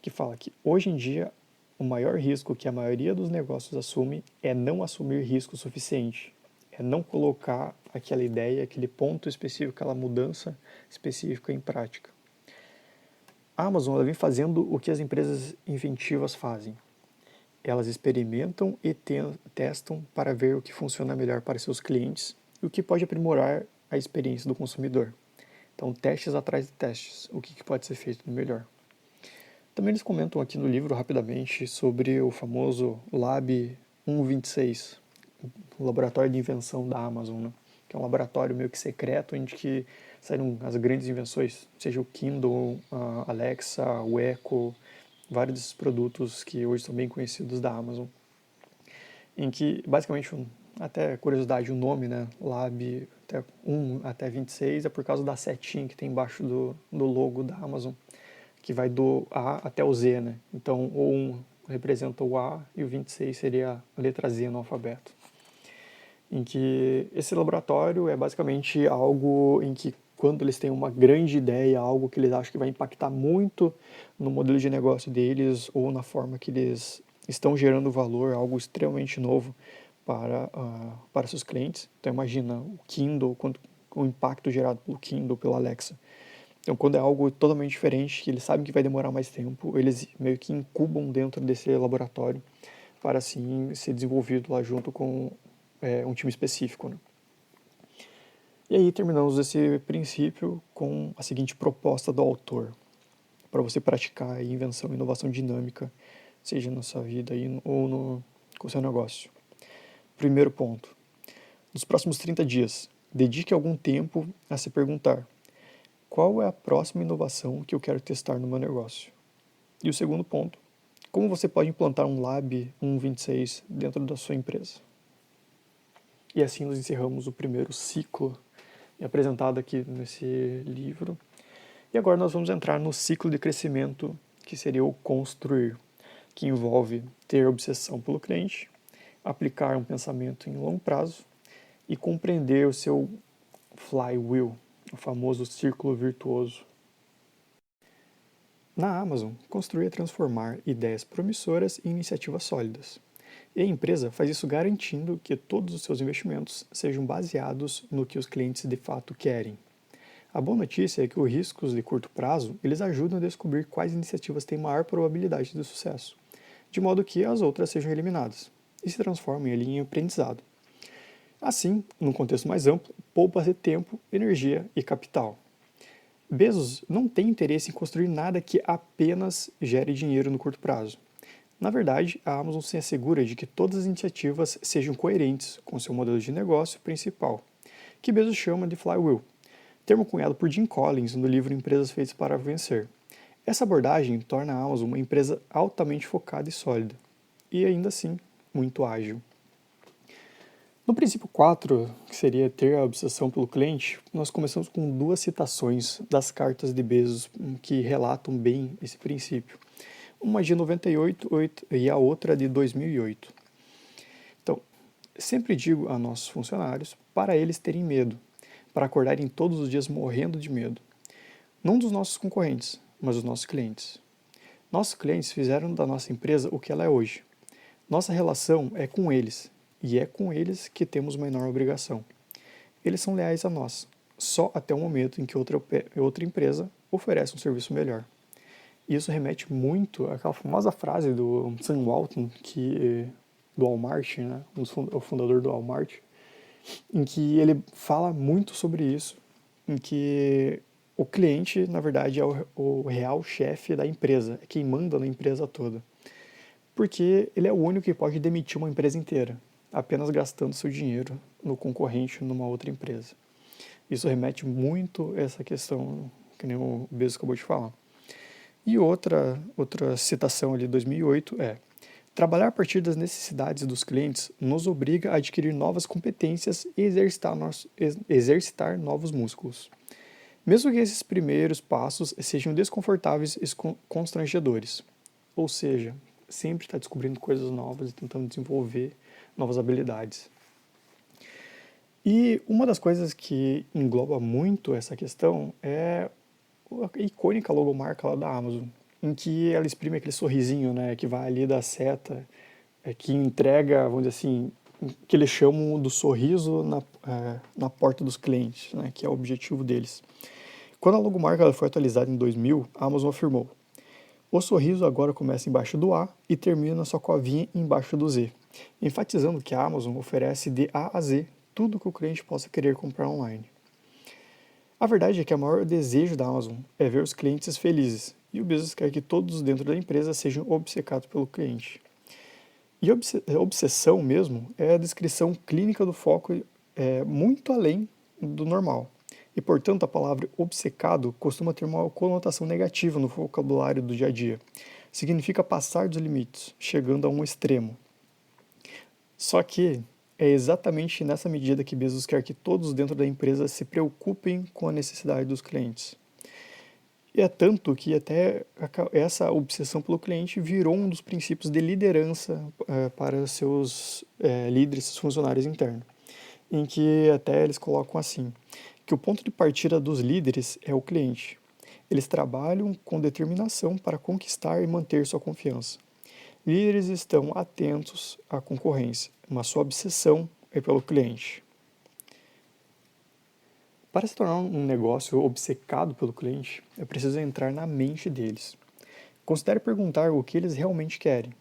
que fala que hoje em dia o maior risco que a maioria dos negócios assume é não assumir risco suficiente, é não colocar aquela ideia, aquele ponto específico, aquela mudança específica em prática. A Amazon ela vem fazendo o que as empresas inventivas fazem. Elas experimentam e testam para ver o que funciona melhor para seus clientes e o que pode aprimorar a experiência do consumidor. Então, testes atrás de testes, o que pode ser feito melhor. Também eles comentam aqui no livro rapidamente sobre o famoso Lab 126, o laboratório de invenção da Amazon, né? Que é um laboratório meio que secreto onde que saíram as grandes invenções, seja o Kindle, a Alexa, o Echo, vários desses produtos que hoje são bem conhecidos da Amazon, em que basicamente, até curiosidade, o nome, né, Lab até 1 até 26 é por causa da setinha que tem embaixo do logo da Amazon, que vai do A até o Z, né? Então, o 1 representa o A e o 26 seria a letra Z no alfabeto. Em que esse laboratório é basicamente algo em que quando eles têm uma grande ideia, algo que eles acham que vai impactar muito no modelo de negócio deles ou na forma que eles estão gerando valor, algo extremamente novo para seus clientes. Então imagina o Kindle, o impacto gerado pelo Kindle, pela Alexa. Então quando é algo totalmente diferente, que eles sabem que vai demorar mais tempo, eles meio que incubam dentro desse laboratório para assim ser desenvolvido lá junto com um time específico, né? E aí terminamos esse princípio com a seguinte proposta do autor, para você praticar a invenção e inovação dinâmica, seja na sua vida ou com o seu negócio. Primeiro ponto, nos próximos 30 dias, dedique algum tempo a se perguntar: qual é a próxima inovação que eu quero testar no meu negócio? E o segundo ponto, como você pode implantar um Lab 126 dentro da sua empresa? E assim nós encerramos o primeiro ciclo é apresentado aqui nesse livro. E agora nós vamos entrar no ciclo de crescimento, que seria o construir, que envolve ter obsessão pelo cliente, aplicar um pensamento em longo prazo e compreender o seu flywheel, o famoso círculo virtuoso. Na Amazon, construir é transformar ideias promissoras em iniciativas sólidas. E a empresa faz isso garantindo que todos os seus investimentos sejam baseados no que os clientes de fato querem. A boa notícia é que os riscos de curto prazo, eles ajudam a descobrir quais iniciativas têm maior probabilidade de sucesso, de modo que as outras sejam eliminadas e se transformem ali em aprendizado. Assim, num contexto mais amplo, poupa-se tempo, energia e capital. Bezos não tem interesse em construir nada que apenas gere dinheiro no curto prazo. Na verdade, a Amazon se assegura de que todas as iniciativas sejam coerentes com seu modelo de negócio principal, que Bezos chama de flywheel, termo cunhado por Jim Collins no livro Empresas Feitas para Vencer. Essa abordagem torna a Amazon uma empresa altamente focada e sólida, e ainda assim, muito ágil. No princípio 4, que seria ter a obsessão pelo cliente, nós começamos com duas citações das cartas de Bezos que relatam bem esse princípio. Uma de 98 e a outra de 2008. Então, sempre digo a nossos funcionários para eles terem medo, para acordarem todos os dias morrendo de medo. Não dos nossos concorrentes, mas dos nossos clientes. Nossos clientes fizeram da nossa empresa o que ela é hoje. Nossa relação é com eles, e é com eles que temos uma enorme obrigação. Eles são leais a nós, só até o momento em que outra empresa oferece um serviço melhor. E isso remete muito àquela famosa frase do Sam Walton, do Walmart, né, o fundador do Walmart, em que ele fala muito sobre isso, em que o cliente, na verdade, é o real chefe da empresa, é quem manda na empresa toda. Porque ele é o único que pode demitir uma empresa inteira, apenas gastando seu dinheiro no concorrente numa outra empresa. Isso remete muito a essa questão que nem o Bezos acabou de falar. E outra citação ali de 2008 é: trabalhar a partir das necessidades dos clientes nos obriga a adquirir novas competências e exercitar novos músculos. Mesmo que esses primeiros passos sejam desconfortáveis e constrangedores. Ou seja, sempre está descobrindo coisas novas e tentando desenvolver novas habilidades. E uma das coisas que engloba muito essa questão é a icônica logomarca lá da Amazon, em que ela exprime aquele sorrisinho, né, que vai ali da seta, que entrega, vamos dizer assim, que eles chamam do sorriso na porta dos clientes, né, que é o objetivo deles. Quando a logomarca ela foi atualizada em 2000, a Amazon afirmou: o sorriso agora começa embaixo do A e termina na sua covinha embaixo do Z, enfatizando que a Amazon oferece de A a Z tudo que o cliente possa querer comprar online. A verdade é que o maior desejo da Amazon é ver os clientes felizes, e o Bezos quer que todos dentro da empresa sejam obcecados pelo cliente. E obsessão mesmo é a descrição clínica do foco muito além do normal. E, portanto, a palavra obcecado costuma ter uma conotação negativa no vocabulário do dia a dia. Significa passar dos limites, chegando a um extremo. Só que é exatamente nessa medida que Bezos quer que todos dentro da empresa se preocupem com a necessidade dos clientes. E é tanto que até essa obsessão pelo cliente virou um dos princípios de liderança para seus líderes, seus funcionários internos, em que até eles colocam assim, que o ponto de partida dos líderes é o cliente. Eles trabalham com determinação para conquistar e manter sua confiança. Líderes estão atentos à concorrência, mas sua obsessão é pelo cliente. Para se tornar um negócio obcecado pelo cliente, é preciso entrar na mente deles. Considere perguntar o que eles realmente querem.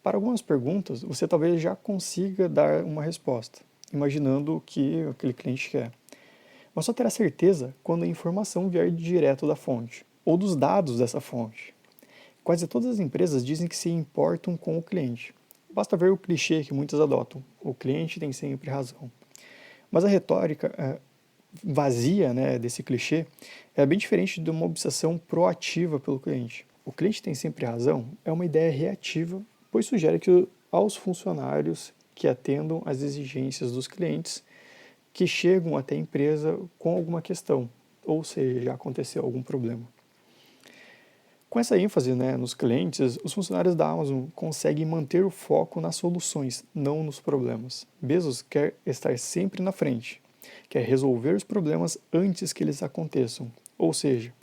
Para algumas perguntas, você talvez já consiga dar uma resposta, imaginando o que aquele cliente quer. Mas só terá certeza quando a informação vier direto da fonte, ou dos dados dessa fonte. Quase todas as empresas dizem que se importam com o cliente. Basta ver o clichê que muitas adotam: o cliente tem sempre razão. Mas a retórica vazia, né, desse clichê é bem diferente de uma obsessão proativa pelo cliente. O cliente tem sempre razão é uma ideia reativa, pois sugere que aos funcionários que atendam às exigências dos clientes que chegam até a empresa com alguma questão, ou seja, já aconteceu algum problema. Com essa ênfase, né, nos clientes, os funcionários da Amazon conseguem manter o foco nas soluções, não nos problemas. Bezos quer estar sempre na frente, quer resolver os problemas antes que eles aconteçam, ou seja,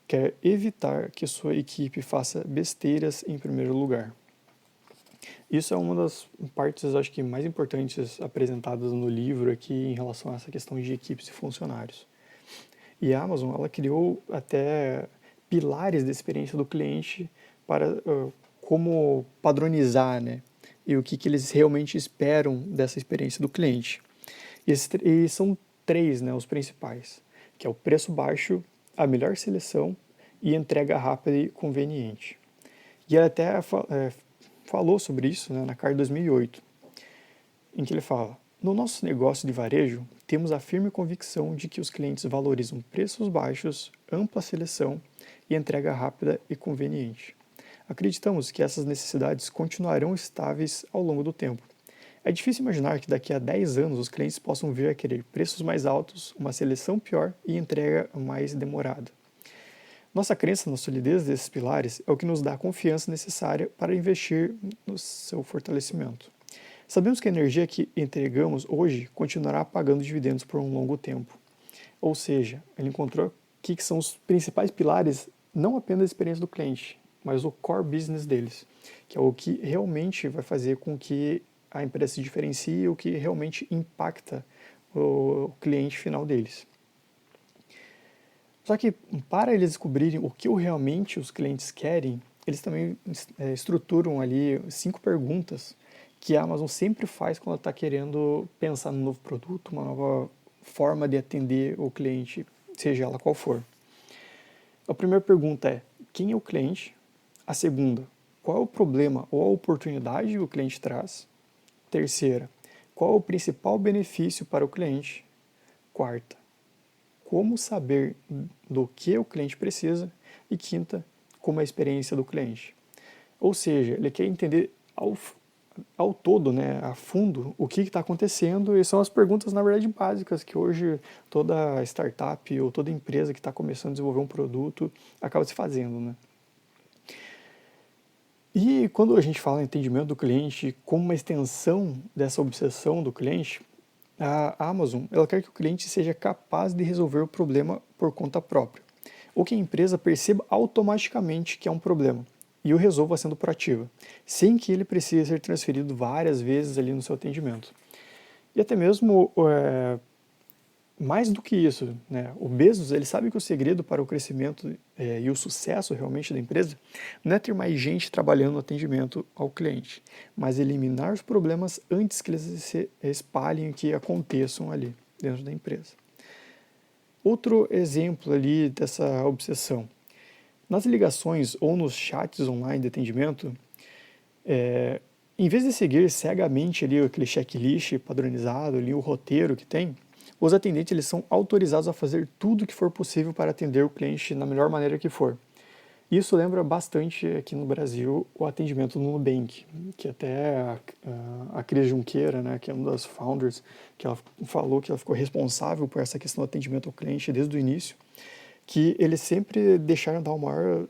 quer evitar que sua equipe faça besteiras em primeiro lugar. Isso é uma das partes, acho que, mais importantes apresentadas no livro aqui em relação a essa questão de equipes e funcionários. E a Amazon, ela criou até pilares da experiência do cliente para como padronizar, né? E o que eles realmente esperam dessa experiência do cliente. E são três, né, os principais, que é o preço baixo, a melhor seleção e entrega rápida e conveniente. E ele até falou sobre isso, né, na carta 2008, em que ele fala: no nosso negócio de varejo, temos a firme convicção de que os clientes valorizam preços baixos, ampla seleção e entrega rápida e conveniente. Acreditamos que essas necessidades continuarão estáveis ao longo do tempo. É difícil imaginar que daqui a 10 anos os clientes possam vir a querer preços mais altos, uma seleção pior e entrega mais demorada. Nossa crença na solidez desses pilares é o que nos dá a confiança necessária para investir no seu fortalecimento. Sabemos que a energia que entregamos hoje continuará pagando dividendos por um longo tempo. Ou seja, ele encontrou que são os principais pilares, não apenas da experiência do cliente, mas o core business deles, que é o que realmente vai fazer com que a empresa se diferencie e o que realmente impacta o cliente final deles. Só que para eles descobrirem o que realmente os clientes querem, eles também estruturam ali 5 perguntas que a Amazon sempre faz quando está querendo pensar num novo produto, uma nova forma de atender o cliente, seja ela qual for. A primeira pergunta é: quem é o cliente? A segunda: qual é o problema ou a oportunidade que o cliente traz? Terceira: qual é o principal benefício para o cliente? Quarta: como saber do que o cliente precisa? E quinta: como é a experiência do cliente? Ou seja, ele quer entender ao todo, né, a fundo, o que está acontecendo, e são as perguntas, na verdade, básicas que hoje toda startup ou toda empresa que está começando a desenvolver um produto acaba se fazendo, né? E quando a gente fala em entendimento do cliente como uma extensão dessa obsessão do cliente, a Amazon, ela quer que o cliente seja capaz de resolver o problema por conta própria, ou que a empresa perceba automaticamente que é um problema e o resolva sendo proativa, sem que ele precise ser transferido várias vezes ali no seu atendimento. E até mesmo, mais do que isso, né, o Bezos, ele sabe que o segredo para o crescimento e o sucesso realmente da empresa não é ter mais gente trabalhando no atendimento ao cliente, mas eliminar os problemas antes que eles se espalhem e que aconteçam ali dentro da empresa. Outro exemplo ali dessa obsessão: nas ligações ou nos chats online de atendimento, em vez de seguir cegamente ali aquele checklist padronizado, ali o roteiro que tem, os atendentes eles são autorizados a fazer tudo o que for possível para atender o cliente da melhor maneira que for. Isso lembra bastante aqui no Brasil o atendimento no Nubank, que até a Cris Junqueira, né, que é uma das founders, que ela falou que ela ficou responsável por essa questão do atendimento ao cliente desde o início, que eles sempre deixaram dar o maior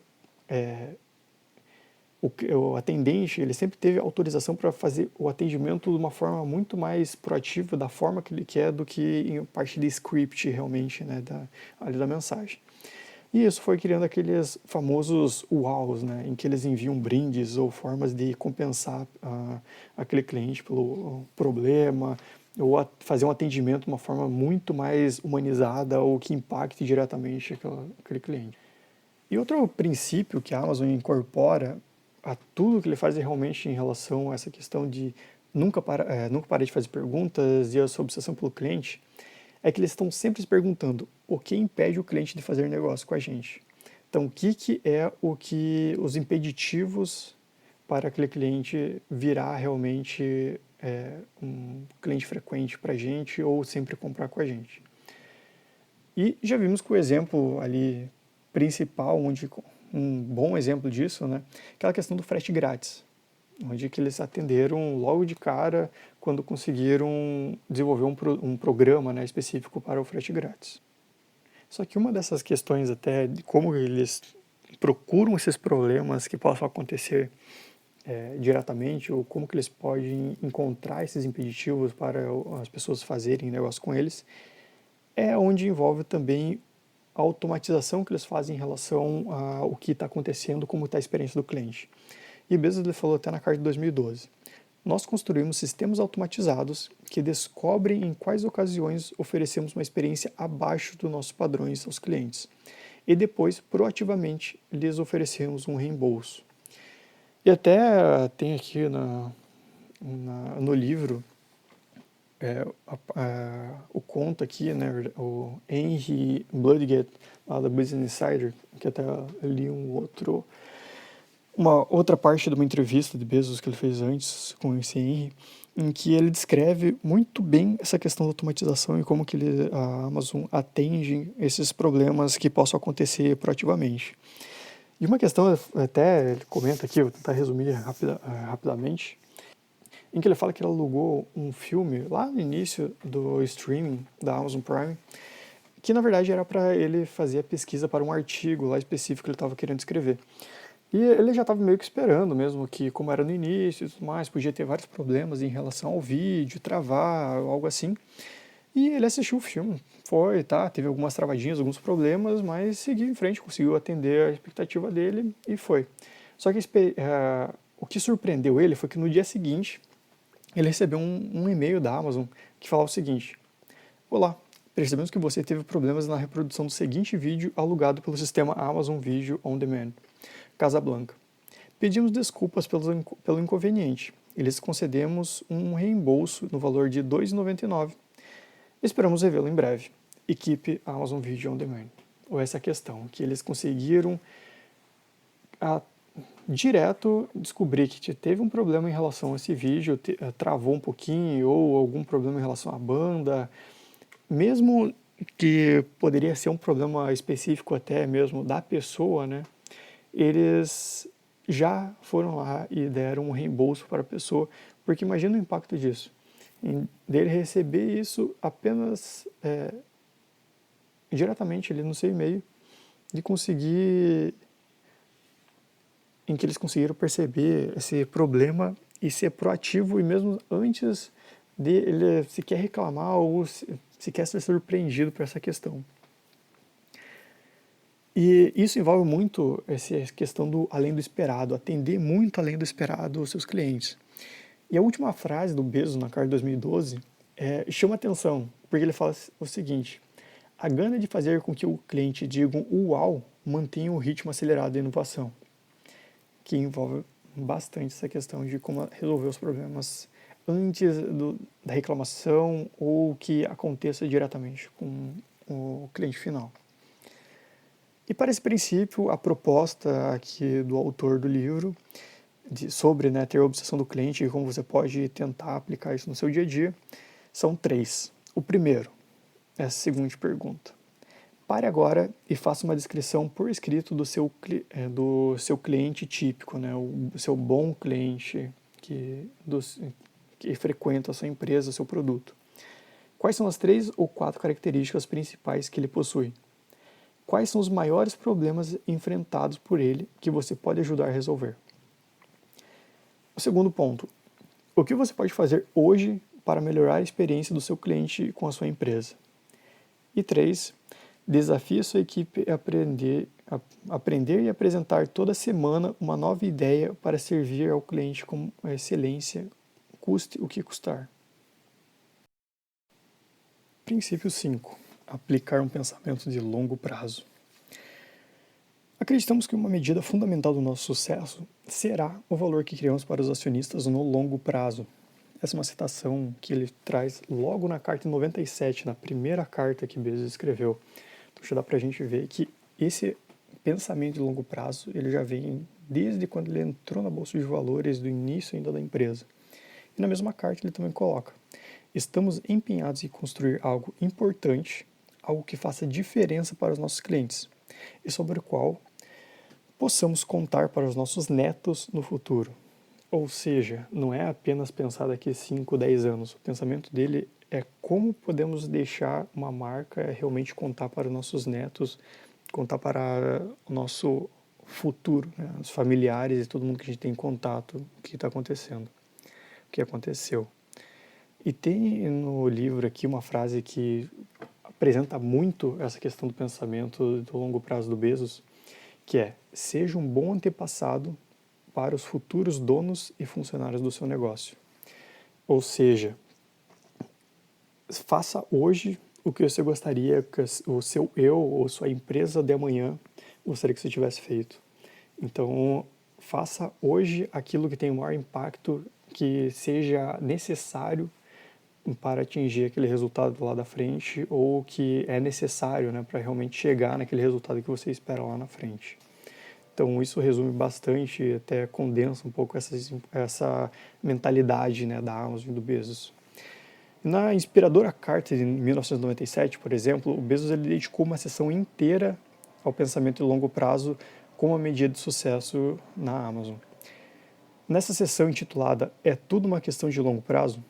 o atendente, ele sempre teve autorização para fazer o atendimento de uma forma muito mais proativa, da forma que ele quer, do que em parte de script realmente, né, ali da mensagem. E isso foi criando aqueles famosos wows, né, em que eles enviam brindes ou formas de compensar aquele cliente pelo problema, ou fazer um atendimento de uma forma muito mais humanizada ou que impacte diretamente aquele cliente. E outro princípio que a Amazon incorpora a tudo que ele faz realmente em relação a essa questão de nunca parar de fazer perguntas e a sua obsessão pelo cliente, é que eles estão sempre se perguntando o que impede o cliente de fazer negócio com a gente. Então, o que é os impeditivos para aquele cliente virar realmente um cliente frequente para a gente ou sempre comprar com a gente. E já vimos que o exemplo ali principal, um bom exemplo disso, né, aquela questão do frete grátis. onde que eles atenderam logo de cara quando conseguiram desenvolver um programa, né, específico para o frete grátis. Só que uma dessas questões até de como eles procuram esses problemas que possam acontecer diretamente, ou como que eles podem encontrar esses impeditivos para as pessoas fazerem negócio com eles, é onde envolve também a automatização que eles fazem em relação ao que está acontecendo, como está a experiência do cliente. E Bezos ele falou até na carta de 2012. Nós construímos sistemas automatizados que descobrem em quais ocasiões oferecemos uma experiência abaixo dos nossos padrões aos clientes e depois, proativamente, lhes oferecemos um reembolso. E até tem aqui no livro o conto aqui, né, o Henry Bloodgate, lá da Business Insider, que até li uma outra parte de uma entrevista de Bezos que ele fez antes com esse Henry, em que ele descreve muito bem essa questão da automatização e como que a Amazon atende esses problemas que possam acontecer proativamente. E uma questão, até ele comenta aqui, vou tentar resumir rapidamente, em que ele fala que ele alugou um filme lá no início do streaming da Amazon Prime, que na verdade era para ele fazer a pesquisa para um artigo lá específico que ele estava querendo escrever. E ele já estava meio que esperando mesmo que, como era no início e tudo mais, podia ter vários problemas em relação ao vídeo, travar, algo assim. E ele assistiu o filme, teve algumas travadinhas, alguns problemas, mas seguiu em frente, conseguiu atender a expectativa dele e foi. Só que o que surpreendeu ele foi que no dia seguinte ele recebeu um e-mail da Amazon que falava o seguinte: Olá, percebemos que você teve problemas na reprodução do seguinte vídeo alugado pelo sistema Amazon Video On Demand, Casablanca. Pedimos desculpas pelo inconveniente e lhes concedemos um reembolso no valor de R$ 2,99. Esperamos revê-lo em breve. Equipe Amazon Video On Demand. Ou essa questão, que eles conseguiram direto descobrir que teve um problema em relação a esse vídeo, travou um pouquinho, ou algum problema em relação à banda, mesmo que poderia ser um problema específico até mesmo da pessoa, né? Eles já foram lá e deram um reembolso para a pessoa, porque imagina o impacto disso, dele receber isso apenas diretamente ali no seu e-mail, de conseguir, em que eles conseguiram perceber esse problema e ser proativo, e mesmo antes de ele sequer reclamar ou sequer ser surpreendido por essa questão. E isso envolve muito essa questão do além do esperado, atender muito além do esperado os seus clientes. E a última frase do Bezos na carta de 2012 chama atenção, porque ele fala o seguinte: a gana de fazer com que o cliente diga um uau mantém o ritmo acelerado da inovação, que envolve bastante essa questão de como resolver os problemas antes da reclamação ou que aconteça diretamente com o cliente final. E para esse princípio, a proposta aqui do autor do livro sobre ter a obsessão do cliente e como você pode tentar aplicar isso no seu dia a dia, são 3. O primeiro, essa seguinte pergunta: pare agora e faça uma descrição por escrito do seu cliente típico, né, o seu bom cliente que frequenta a sua empresa, o seu produto. Quais são as 3 ou 4 características principais que ele possui? Quais são os maiores problemas enfrentados por ele que você pode ajudar a resolver? O segundo ponto: o que você pode fazer hoje para melhorar a experiência do seu cliente com a sua empresa? E 3, desafie a sua equipe a aprender e apresentar toda semana uma nova ideia para servir ao cliente com excelência, custe o que custar. Princípio 5. Aplicar um pensamento de longo prazo. Acreditamos que uma medida fundamental do nosso sucesso será o valor que criamos para os acionistas no longo prazo. Essa é uma citação que ele traz logo na carta 97, na primeira carta que Bezos escreveu. Então já dá para a gente ver que esse pensamento de longo prazo ele já vem desde quando ele entrou na Bolsa de Valores, do início ainda da empresa. E na mesma carta ele também coloca: estamos empenhados em construir algo importante, algo que faça diferença para os nossos clientes e sobre o qual possamos contar para os nossos netos no futuro. Ou seja, não é apenas pensar daqui 5, 10 anos. O pensamento dele é como podemos deixar uma marca realmente contar para os nossos netos, contar para o nosso futuro, né? Os familiares e todo mundo que a gente tem contato, o que está acontecendo, o que aconteceu. E tem no livro aqui uma frase que apresenta muito essa questão do pensamento do longo prazo do Bezos, que é: seja um bom antepassado para os futuros donos e funcionários do seu negócio. Ou seja, faça hoje o que você gostaria que o seu eu ou sua empresa de amanhã gostaria que você tivesse feito. Então, faça hoje aquilo que tem o maior impacto, que seja necessário para atingir aquele resultado lá da frente, ou que é necessário, né, para realmente chegar naquele resultado que você espera lá na frente. Então, isso resume bastante, até condensa um pouco essa mentalidade, né, da Amazon e do Bezos. Na inspiradora carta de 1997, por exemplo, o Bezos ele dedicou uma sessão inteira ao pensamento de longo prazo como a medida de sucesso na Amazon. Nessa sessão intitulada "É tudo uma questão de longo prazo?",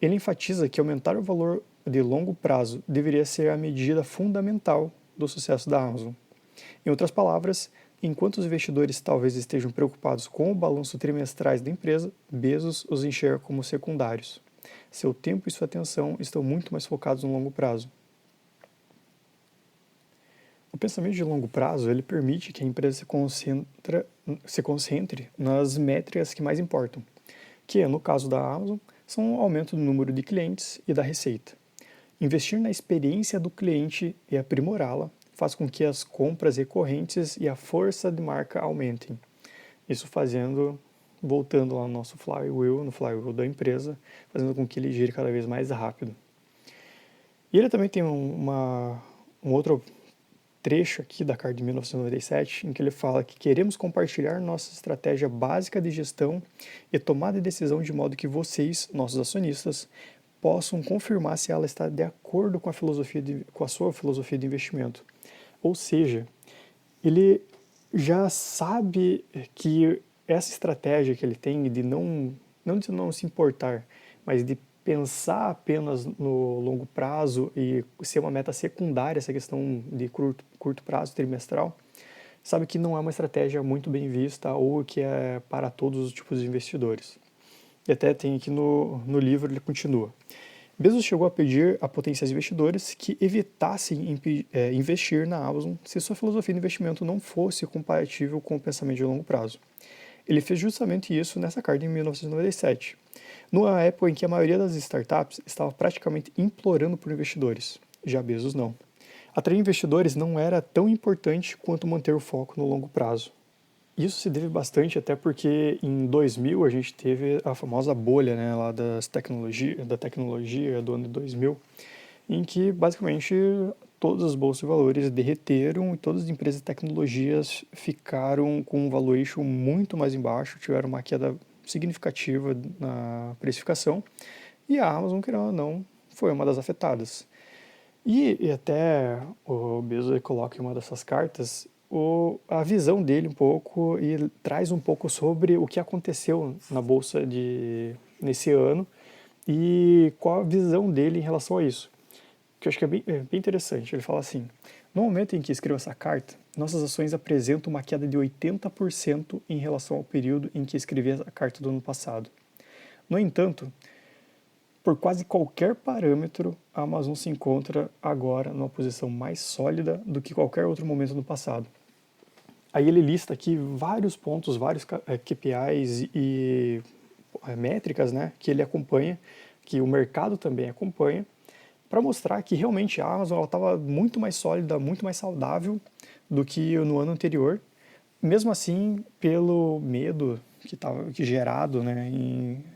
ele enfatiza que aumentar o valor de longo prazo deveria ser a medida fundamental do sucesso da Amazon. Em outras palavras, enquanto os investidores talvez estejam preocupados com o balanço trimestrais da empresa, Bezos os enxerga como secundários. Seu tempo e sua atenção estão muito mais focados no longo prazo. O pensamento de longo prazo ele permite que a empresa se concentre nas métricas que mais importam, que, no caso da Amazon, são o aumento do número de clientes e da receita. Investir na experiência do cliente e aprimorá-la faz com que as compras recorrentes e a força de marca aumentem. Isso voltando lá no nosso flywheel, no flywheel da empresa, fazendo com que ele gire cada vez mais rápido. E ele também tem um outro trecho aqui da carta de 1997, em que ele fala que queremos compartilhar nossa estratégia básica de gestão e tomada de decisão de modo que vocês, nossos acionistas, possam confirmar se ela está de acordo com a sua filosofia de investimento. Ou seja, ele já sabe que essa estratégia que ele tem de não se importar, mas de pensar apenas no longo prazo e ser uma meta secundária, essa questão de curto prazo, trimestral, sabe que não é uma estratégia muito bem vista ou que é para todos os tipos de investidores. E até tem aqui no livro, ele continua. Bezos chegou a pedir a potenciais investidores que evitassem investir na Amazon se sua filosofia de investimento não fosse compatível com o pensamento de longo prazo. Ele fez justamente isso nessa carta em 1997, numa época em que a maioria das startups estava praticamente implorando por investidores. Já Bezos não. Atrair investidores não era tão importante quanto manter o foco no longo prazo. Isso se deve bastante até porque em 2000 a gente teve a famosa bolha, né, lá da tecnologia do ano de 2000, em que basicamente todas as bolsas de valores derreteram e todas as empresas de tecnologias ficaram com um valuation muito mais embaixo, tiveram uma queda significativa na precificação, e a Amazon, querendo ou não, foi uma das afetadas. E até o Bezos coloca em uma dessas cartas a visão dele um pouco e traz um pouco sobre o que aconteceu na bolsa nesse ano e qual a visão dele em relação a isso, que eu acho que é bem interessante. Ele fala assim: no momento em que escrevo essa carta, nossas ações apresentam uma queda de 80% em relação ao período em que escrevi a carta do ano passado. No entanto, por quase qualquer parâmetro, a Amazon se encontra agora numa posição mais sólida do que qualquer outro momento no passado. Aí ele lista aqui vários pontos, vários KPIs e métricas, né, que ele acompanha, que o mercado também acompanha, para mostrar que realmente a Amazon estava muito mais sólida, muito mais saudável do que no ano anterior, mesmo assim pelo medo que gerado, né,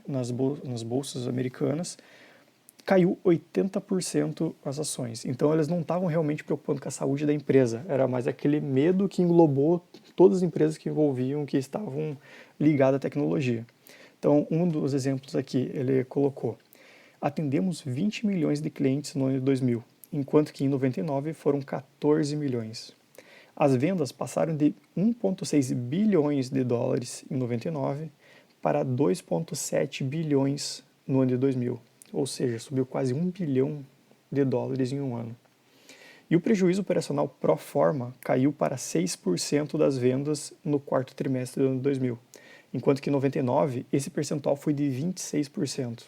nas bolsas americanas, caiu 80% as ações. Então eles não estavam realmente preocupando com a saúde da empresa, era mais aquele medo que englobou todas as empresas que envolviam, que estavam ligadas à tecnologia. Então um dos exemplos aqui, ele colocou: atendemos 20 milhões de clientes no ano de 2000, enquanto que em 99 foram 14 milhões. As vendas passaram de 1,6 bilhões de dólares em 99 para 2,7 bilhões no ano de 2000, ou seja, subiu quase 1 bilhão de dólares em um ano. E o prejuízo operacional pro forma caiu para 6% das vendas no quarto trimestre do ano 2000, enquanto que em 99 esse percentual foi de 26%.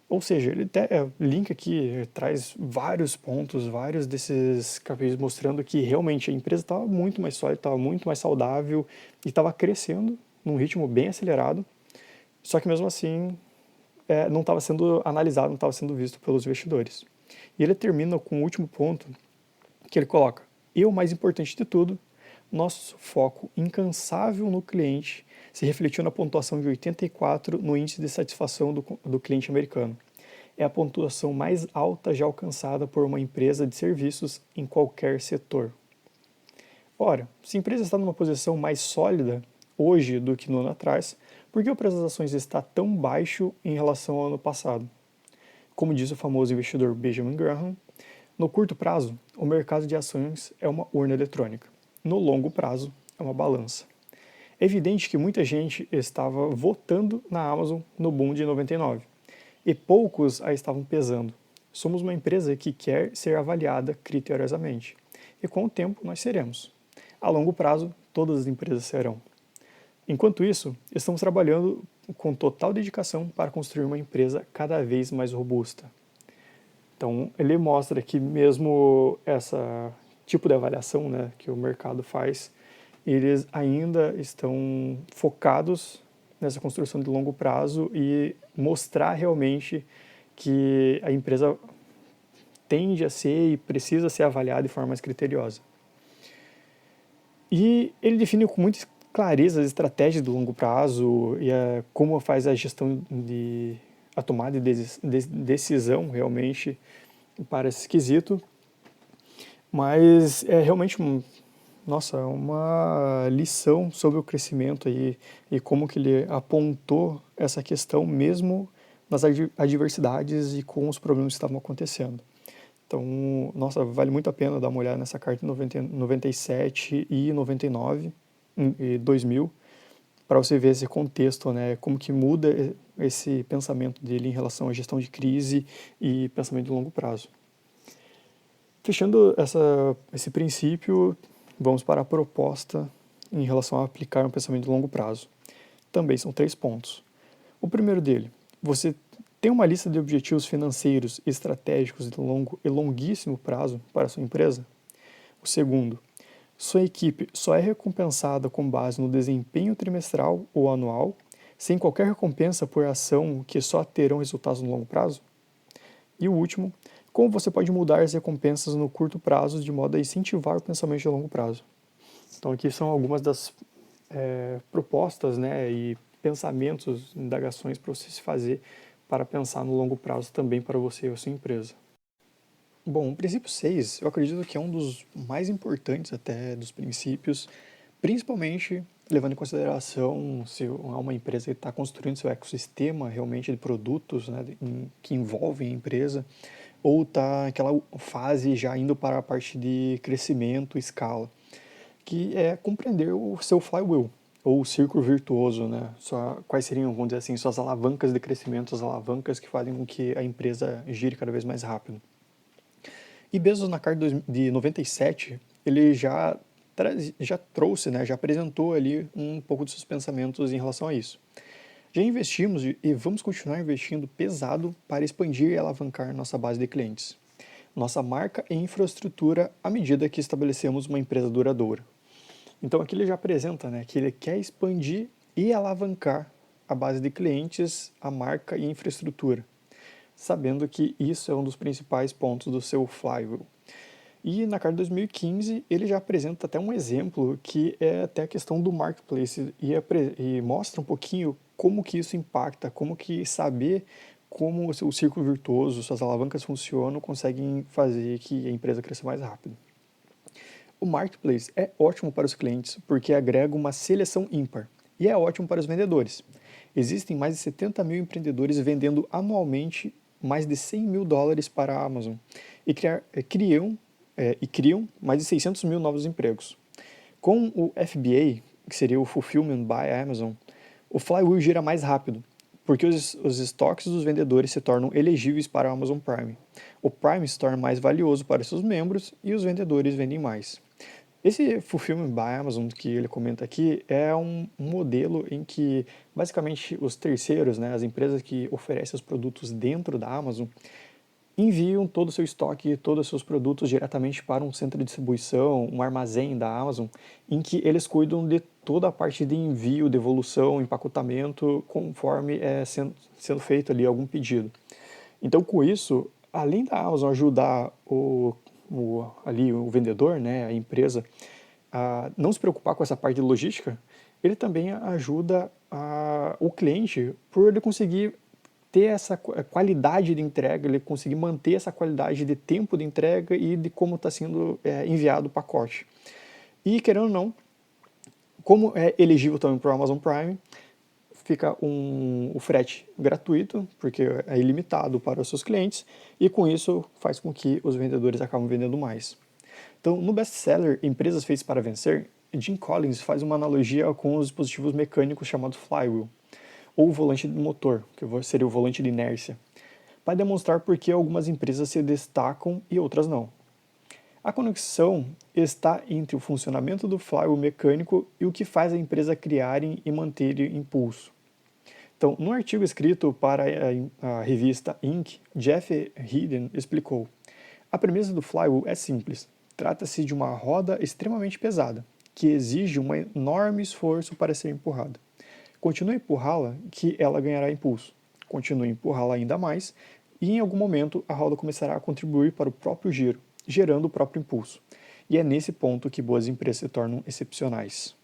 Ou seja, ele link aqui traz vários pontos, vários desses capítulos mostrando que realmente a empresa estava muito mais sólida, estava muito mais saudável e estava crescendo num ritmo bem acelerado, só que mesmo assim não estava sendo analisado, não estava sendo visto pelos investidores. E ele termina com o último ponto que ele coloca: e o mais importante de tudo, nosso foco incansável no cliente se refletiu na pontuação de 84 no índice de satisfação do cliente americano. É a pontuação mais alta já alcançada por uma empresa de serviços em qualquer setor. Ora, se a empresa está numa posição mais sólida hoje do que no ano atrás, por que o preço das ações está tão baixo em relação ao ano passado? Como diz o famoso investidor Benjamin Graham, no curto prazo, o mercado de ações é uma urna eletrônica. No longo prazo, é uma balança. É evidente que muita gente estava votando na Amazon no boom de 99 e poucos a estavam pesando. Somos uma empresa que quer ser avaliada criteriosamente e com o tempo nós seremos. A longo prazo, todas as empresas serão. Enquanto isso, estamos trabalhando com total dedicação para construir uma empresa cada vez mais robusta. Então, ele mostra que mesmo esse tipo de avaliação, né, que o mercado faz, eles ainda estão focados nessa construção de longo prazo e mostrar realmente que a empresa tende a ser e precisa ser avaliada de forma mais criteriosa. E ele define com muita clareza as estratégias do longo prazo e como faz a gestão a tomada de decisão realmente para esse quesito, mas é realmente uma lição sobre o crescimento aí e como que ele apontou essa questão mesmo nas adversidades e com os problemas que estavam acontecendo. Então, vale muito a pena dar uma olhada nessa carta em 97 e 99 e 2000 para você ver esse contexto, né, como que muda esse pensamento dele em relação à gestão de crise e pensamento de longo prazo. Fechando esse princípio, vamos para a proposta em relação a aplicar um pensamento de longo prazo. Também são 3 pontos. O primeiro dele, você tem uma lista de objetivos financeiros e estratégicos de longo e longuíssimo prazo para a sua empresa? O segundo, sua equipe só é recompensada com base no desempenho trimestral ou anual, sem qualquer recompensa por ação que só terão resultados no longo prazo? E o último, como você pode mudar as recompensas no curto prazo de modo a incentivar o pensamento de longo prazo? Então aqui são algumas das propostas, né, e pensamentos, indagações para você se fazer para pensar no longo prazo também para você e a sua empresa. Bom, o princípio 6, eu acredito que é um dos mais importantes até dos princípios, principalmente levando em consideração se é uma empresa que está construindo seu ecossistema realmente de produtos, né, que envolvem a empresa, ou está naquela fase já indo para a parte de crescimento, escala, que é compreender o seu flywheel, ou o círculo virtuoso, né? Quais seriam, vamos dizer assim, suas alavancas de crescimento, as alavancas que fazem com que a empresa gire cada vez mais rápido. E Bezos, na carta de 97, ele já trouxe, né, já apresentou ali um pouco de seus pensamentos em relação a isso. Já investimos e vamos continuar investindo pesado para expandir e alavancar nossa base de clientes, nossa marca e infraestrutura à medida que estabelecemos uma empresa duradoura. Então aqui ele já apresenta, né, que ele quer expandir e alavancar a base de clientes, a marca e a infraestrutura, sabendo que isso é um dos principais pontos do seu flywheel. E na carta de 2015 ele já apresenta até um exemplo que é até a questão do marketplace e mostra um pouquinho como que isso impacta, como que saber como o círculo virtuoso, suas alavancas funcionam, conseguem fazer que a empresa cresça mais rápido. O marketplace é ótimo para os clientes porque agrega uma seleção ímpar e é ótimo para os vendedores. Existem mais de 70 mil empreendedores vendendo anualmente mais de 100 mil dólares para a Amazon e criam mais de 600 mil novos empregos. Com o FBA, que seria o Fulfillment by Amazon, O flywheel gira mais rápido, porque os estoques dos vendedores se tornam elegíveis para o Amazon Prime. O Prime se torna mais valioso para seus membros e os vendedores vendem mais. Esse Fulfillment by Amazon que ele comenta aqui é um modelo em que basicamente os terceiros, né, as empresas que oferecem os produtos dentro da Amazon, enviam todo o seu estoque, todos os seus produtos diretamente para um centro de distribuição, um armazém da Amazon, em que eles cuidam de toda a parte de envio, devolução, empacotamento, conforme sendo feito ali algum pedido. Então, com isso, além da Amazon ajudar ali o vendedor, né, a empresa, a não se preocupar com essa parte de logística, ele também ajuda o cliente por ele conseguir ter essa qualidade de entrega, ele conseguir manter essa qualidade de tempo de entrega e de como está sendo enviado o pacote. E, querendo ou não, como é elegível também para o Amazon Prime, fica o frete gratuito, porque é ilimitado para os seus clientes, e com isso faz com que os vendedores acabem vendendo mais. Então, no best-seller Empresas Feitas para Vencer, Jim Collins faz uma analogia com os dispositivos mecânicos chamados flywheel, ou volante de motor, que seria o volante de inércia, para demonstrar por que algumas empresas se destacam e outras não. A conexão está entre o funcionamento do flywheel mecânico e o que faz a empresa criar e manter impulso. Então, num artigo escrito para a revista Inc., Jeff Heiden explicou: a premissa do flywheel é simples. Trata-se de uma roda extremamente pesada, que exige um enorme esforço para ser empurrada. Continue a empurrá-la que ela ganhará impulso. Continue a empurrá-la ainda mais e em algum momento a roda começará a contribuir para o próprio giro, gerando o próprio impulso. E é nesse ponto que boas empresas se tornam excepcionais.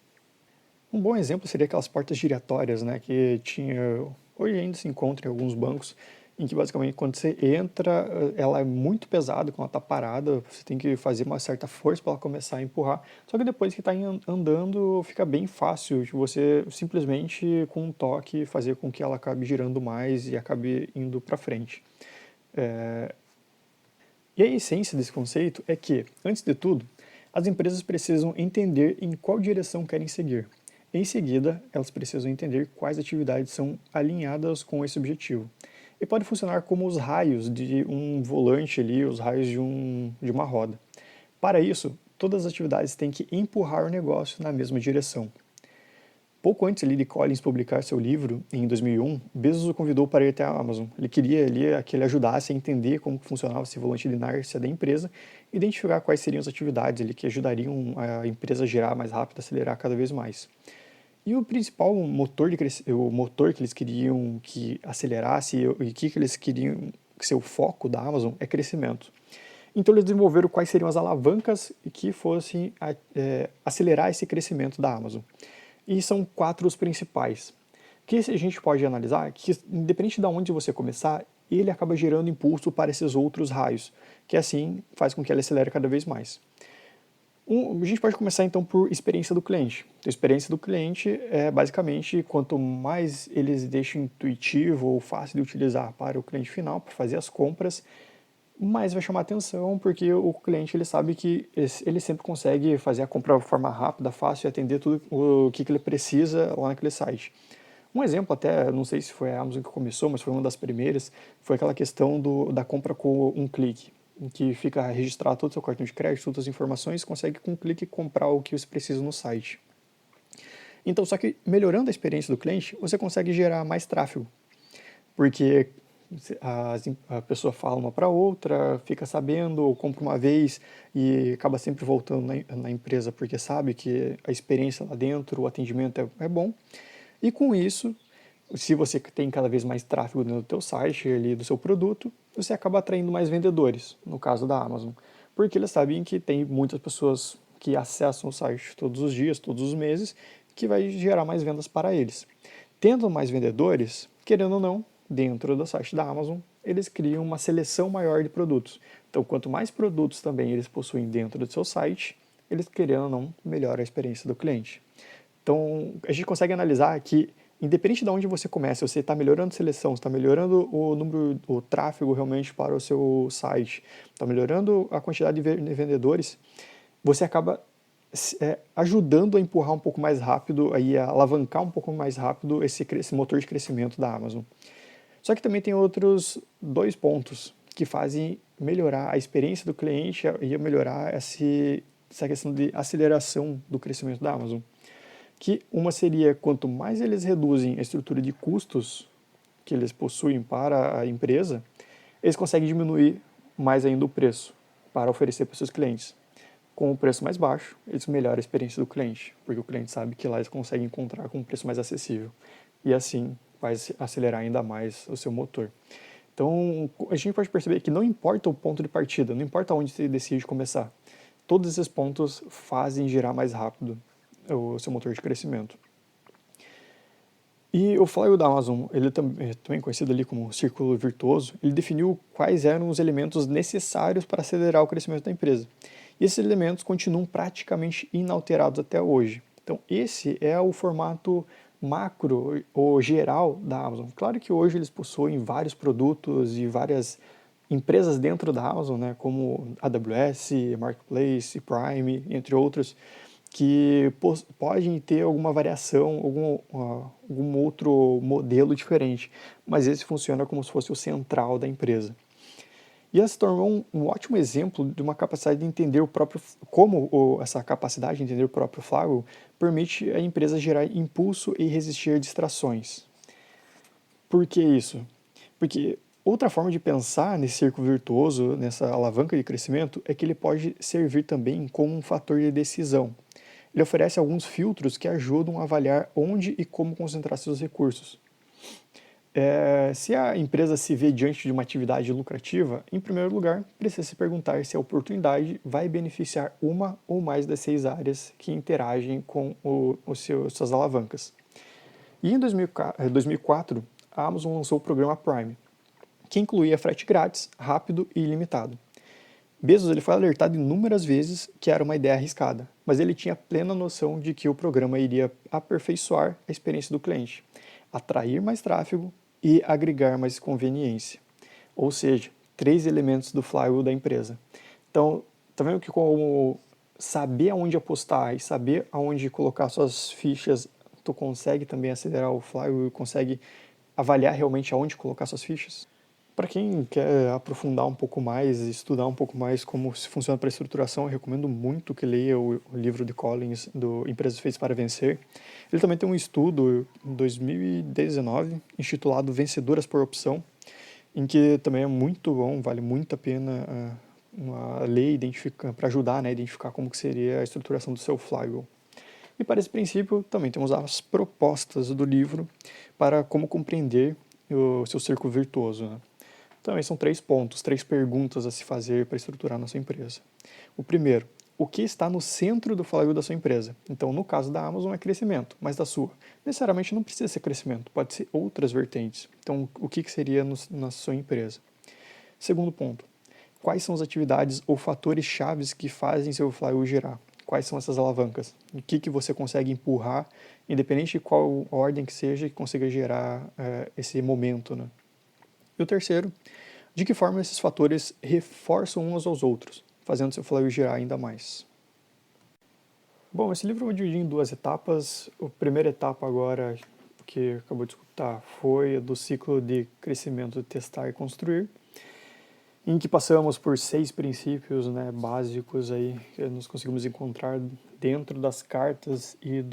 Um bom exemplo seria aquelas portas giratórias, né, que hoje ainda se encontra em alguns bancos, em que basicamente quando você entra, ela é muito pesada, quando ela está parada, você tem que fazer uma certa força para ela começar a empurrar, só que depois que está andando, fica bem fácil de você simplesmente com um toque fazer com que ela acabe girando mais e acabe indo para frente. E a essência desse conceito é que, antes de tudo, as empresas precisam entender em qual direção querem seguir. Em seguida, elas precisam entender quais atividades são alinhadas com esse objetivo. E pode funcionar como os raios de um volante ali, os raios de uma roda. Para isso, todas as atividades têm que empurrar o negócio na mesma direção. Pouco antes ali de Collins publicar seu livro, em 2001, Bezos o convidou para ir até a Amazon. Ele queria ali que ele ajudasse a entender como funcionava esse volante de inércia da empresa e identificar quais seriam as atividades ali que ajudariam a empresa a girar mais rápido, acelerar cada vez mais. E o principal motor, o motor que eles queriam que acelerasse e o que eles queriam que ser o foco da Amazon é crescimento. Então eles desenvolveram quais seriam as alavancas que fossem acelerar esse crescimento da Amazon. E são 4 os principais. Que a gente pode analisar que, independente de onde você começar, ele acaba gerando impulso para esses outros raios, que assim faz com que ele acelere cada vez mais. A gente pode começar então por experiência do cliente. A experiência do cliente é basicamente quanto mais eles deixam intuitivo ou fácil de utilizar para o cliente final, para fazer as compras, mais vai chamar atenção, porque o cliente ele sabe que ele sempre consegue fazer a compra de forma rápida, fácil e atender tudo o que ele precisa lá naquele site. Um exemplo até, não sei se foi a Amazon que começou, mas foi uma das primeiras, foi aquela questão da compra com um clique, em que fica registrado todo o seu cartão de crédito, todas as informações, consegue com um clique comprar o que você precisa no site. Então, só que melhorando a experiência do cliente, você consegue gerar mais tráfego, porque a pessoa fala uma para outra, fica sabendo, ou compra uma vez e acaba sempre voltando na empresa porque sabe que a experiência lá dentro, o atendimento é bom. E com isso, se você tem cada vez mais tráfego no teu site, ali, do seu produto, você acaba atraindo mais vendedores, no caso da Amazon, porque eles sabem que tem muitas pessoas que acessam o site todos os dias, todos os meses, que vai gerar mais vendas para eles. Tendo mais vendedores, querendo ou não, dentro do site da Amazon, eles criam uma seleção maior de produtos. Então, quanto mais produtos também eles possuem dentro do seu site, eles, querendo ou não, melhora a experiência do cliente. Então, a gente consegue analisar que, independente de onde você começa, você está melhorando a seleção, está melhorando o número, o tráfego realmente para o seu site, está melhorando a quantidade de vendedores, você acaba ajudando a empurrar um pouco mais rápido, aí a alavancar um pouco mais rápido esse motor de crescimento da Amazon. Só que também tem outros dois pontos que fazem melhorar a experiência do cliente e melhorar essa questão de aceleração do crescimento da Amazon. Que uma seria, quanto mais eles reduzem a estrutura de custos que eles possuem para a empresa, eles conseguem diminuir mais ainda o preço para oferecer para os seus clientes. Com o preço mais baixo, eles melhoram a experiência do cliente, porque o cliente sabe que lá eles conseguem encontrar com um preço mais acessível. E assim vai acelerar ainda mais o seu motor. Então, a gente pode perceber que não importa o ponto de partida, não importa onde você decide começar, todos esses pontos fazem girar mais rápido o seu motor de crescimento. E o flywheel da Amazon, ele também conhecido ali como círculo virtuoso, ele definiu quais eram os elementos necessários para acelerar o crescimento da empresa. E esses elementos continuam praticamente inalterados até hoje. Então, esse é o formato macro ou geral da Amazon. Claro que hoje eles possuem vários produtos e várias empresas dentro da Amazon, né, como AWS, Marketplace, Prime, entre outros, que podem ter alguma variação, algum outro modelo diferente, mas esse funciona como se fosse o central da empresa. E ela se tornou um ótimo exemplo de uma capacidade de entender o próprio, essa capacidade de entender o próprio flywheel permite a empresa gerar impulso e resistir a distrações. Por que isso? Porque outra forma de pensar nesse círculo virtuoso, nessa alavanca de crescimento, é que ele pode servir também como um fator de decisão. Ele oferece alguns filtros que ajudam a avaliar onde e como concentrar seus recursos. Se a empresa se vê diante de uma atividade lucrativa, em primeiro lugar, precisa se perguntar se a oportunidade vai beneficiar uma ou mais das 6 áreas que interagem com suas alavancas. E em 2004, a Amazon lançou o programa Prime, que incluía frete grátis, rápido e ilimitado. Bezos ele foi alertado inúmeras vezes que era uma ideia arriscada, mas ele tinha plena noção de que o programa iria aperfeiçoar a experiência do cliente, atrair mais tráfego e agregar mais conveniência. Ou seja, 3 elementos do flywheel da empresa. Então, tá vendo que como saber aonde apostar e saber aonde colocar suas fichas, tu consegue também acelerar o flywheel e consegue avaliar realmente aonde colocar suas fichas? Para quem quer aprofundar um pouco mais, estudar um pouco mais como se funciona para a estruturação, eu recomendo muito que leia o livro de Collins, do Empresas Feitas para Vencer. Ele também tem um estudo em 2019, intitulado Vencedoras por Opção, em que também é muito bom, vale muito a pena uma ler para ajudar, né, a identificar como que seria a estruturação do seu flywheel. E para esse princípio, também temos as propostas do livro para como compreender o seu círculo virtuoso, né? Então, esses são 3 pontos, 3 perguntas a se fazer para estruturar a nossa empresa. O primeiro, o que está no centro do flywheel da sua empresa? Então, no caso da Amazon é crescimento, mas da sua? Necessariamente não precisa ser crescimento, pode ser outras vertentes. Então, o que seria na sua empresa? Segundo ponto, quais são as atividades ou fatores chaves que fazem seu flywheel girar? Quais são essas alavancas? O que você consegue empurrar, independente de qual ordem que seja, que consiga gerar esse momento, né? E o terceiro, de que forma esses fatores reforçam uns aos outros, fazendo seu flywheel girar ainda mais. Bom, esse livro eu vou dividir em 2 etapas. A primeira etapa agora, que acabou de escutar, foi a do ciclo de crescimento de testar e construir, em que passamos por 6 princípios, né, básicos aí, que nós conseguimos encontrar dentro das cartas e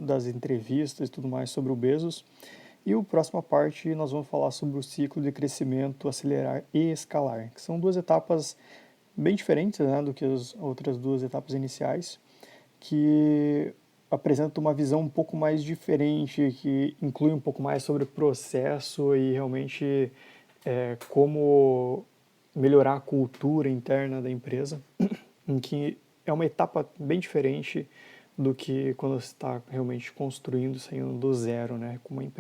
das entrevistas e tudo mais sobre o Bezos. E a próxima parte nós vamos falar sobre o ciclo de crescimento, acelerar e escalar, que são 2 etapas bem diferentes, né, do que as outras 2 etapas iniciais, que apresentam uma visão um pouco mais diferente, que inclui um pouco mais sobre o processo e realmente como melhorar a cultura interna da empresa, em que é uma etapa bem diferente do que quando você está realmente construindo, saindo do zero, né, com uma empresa.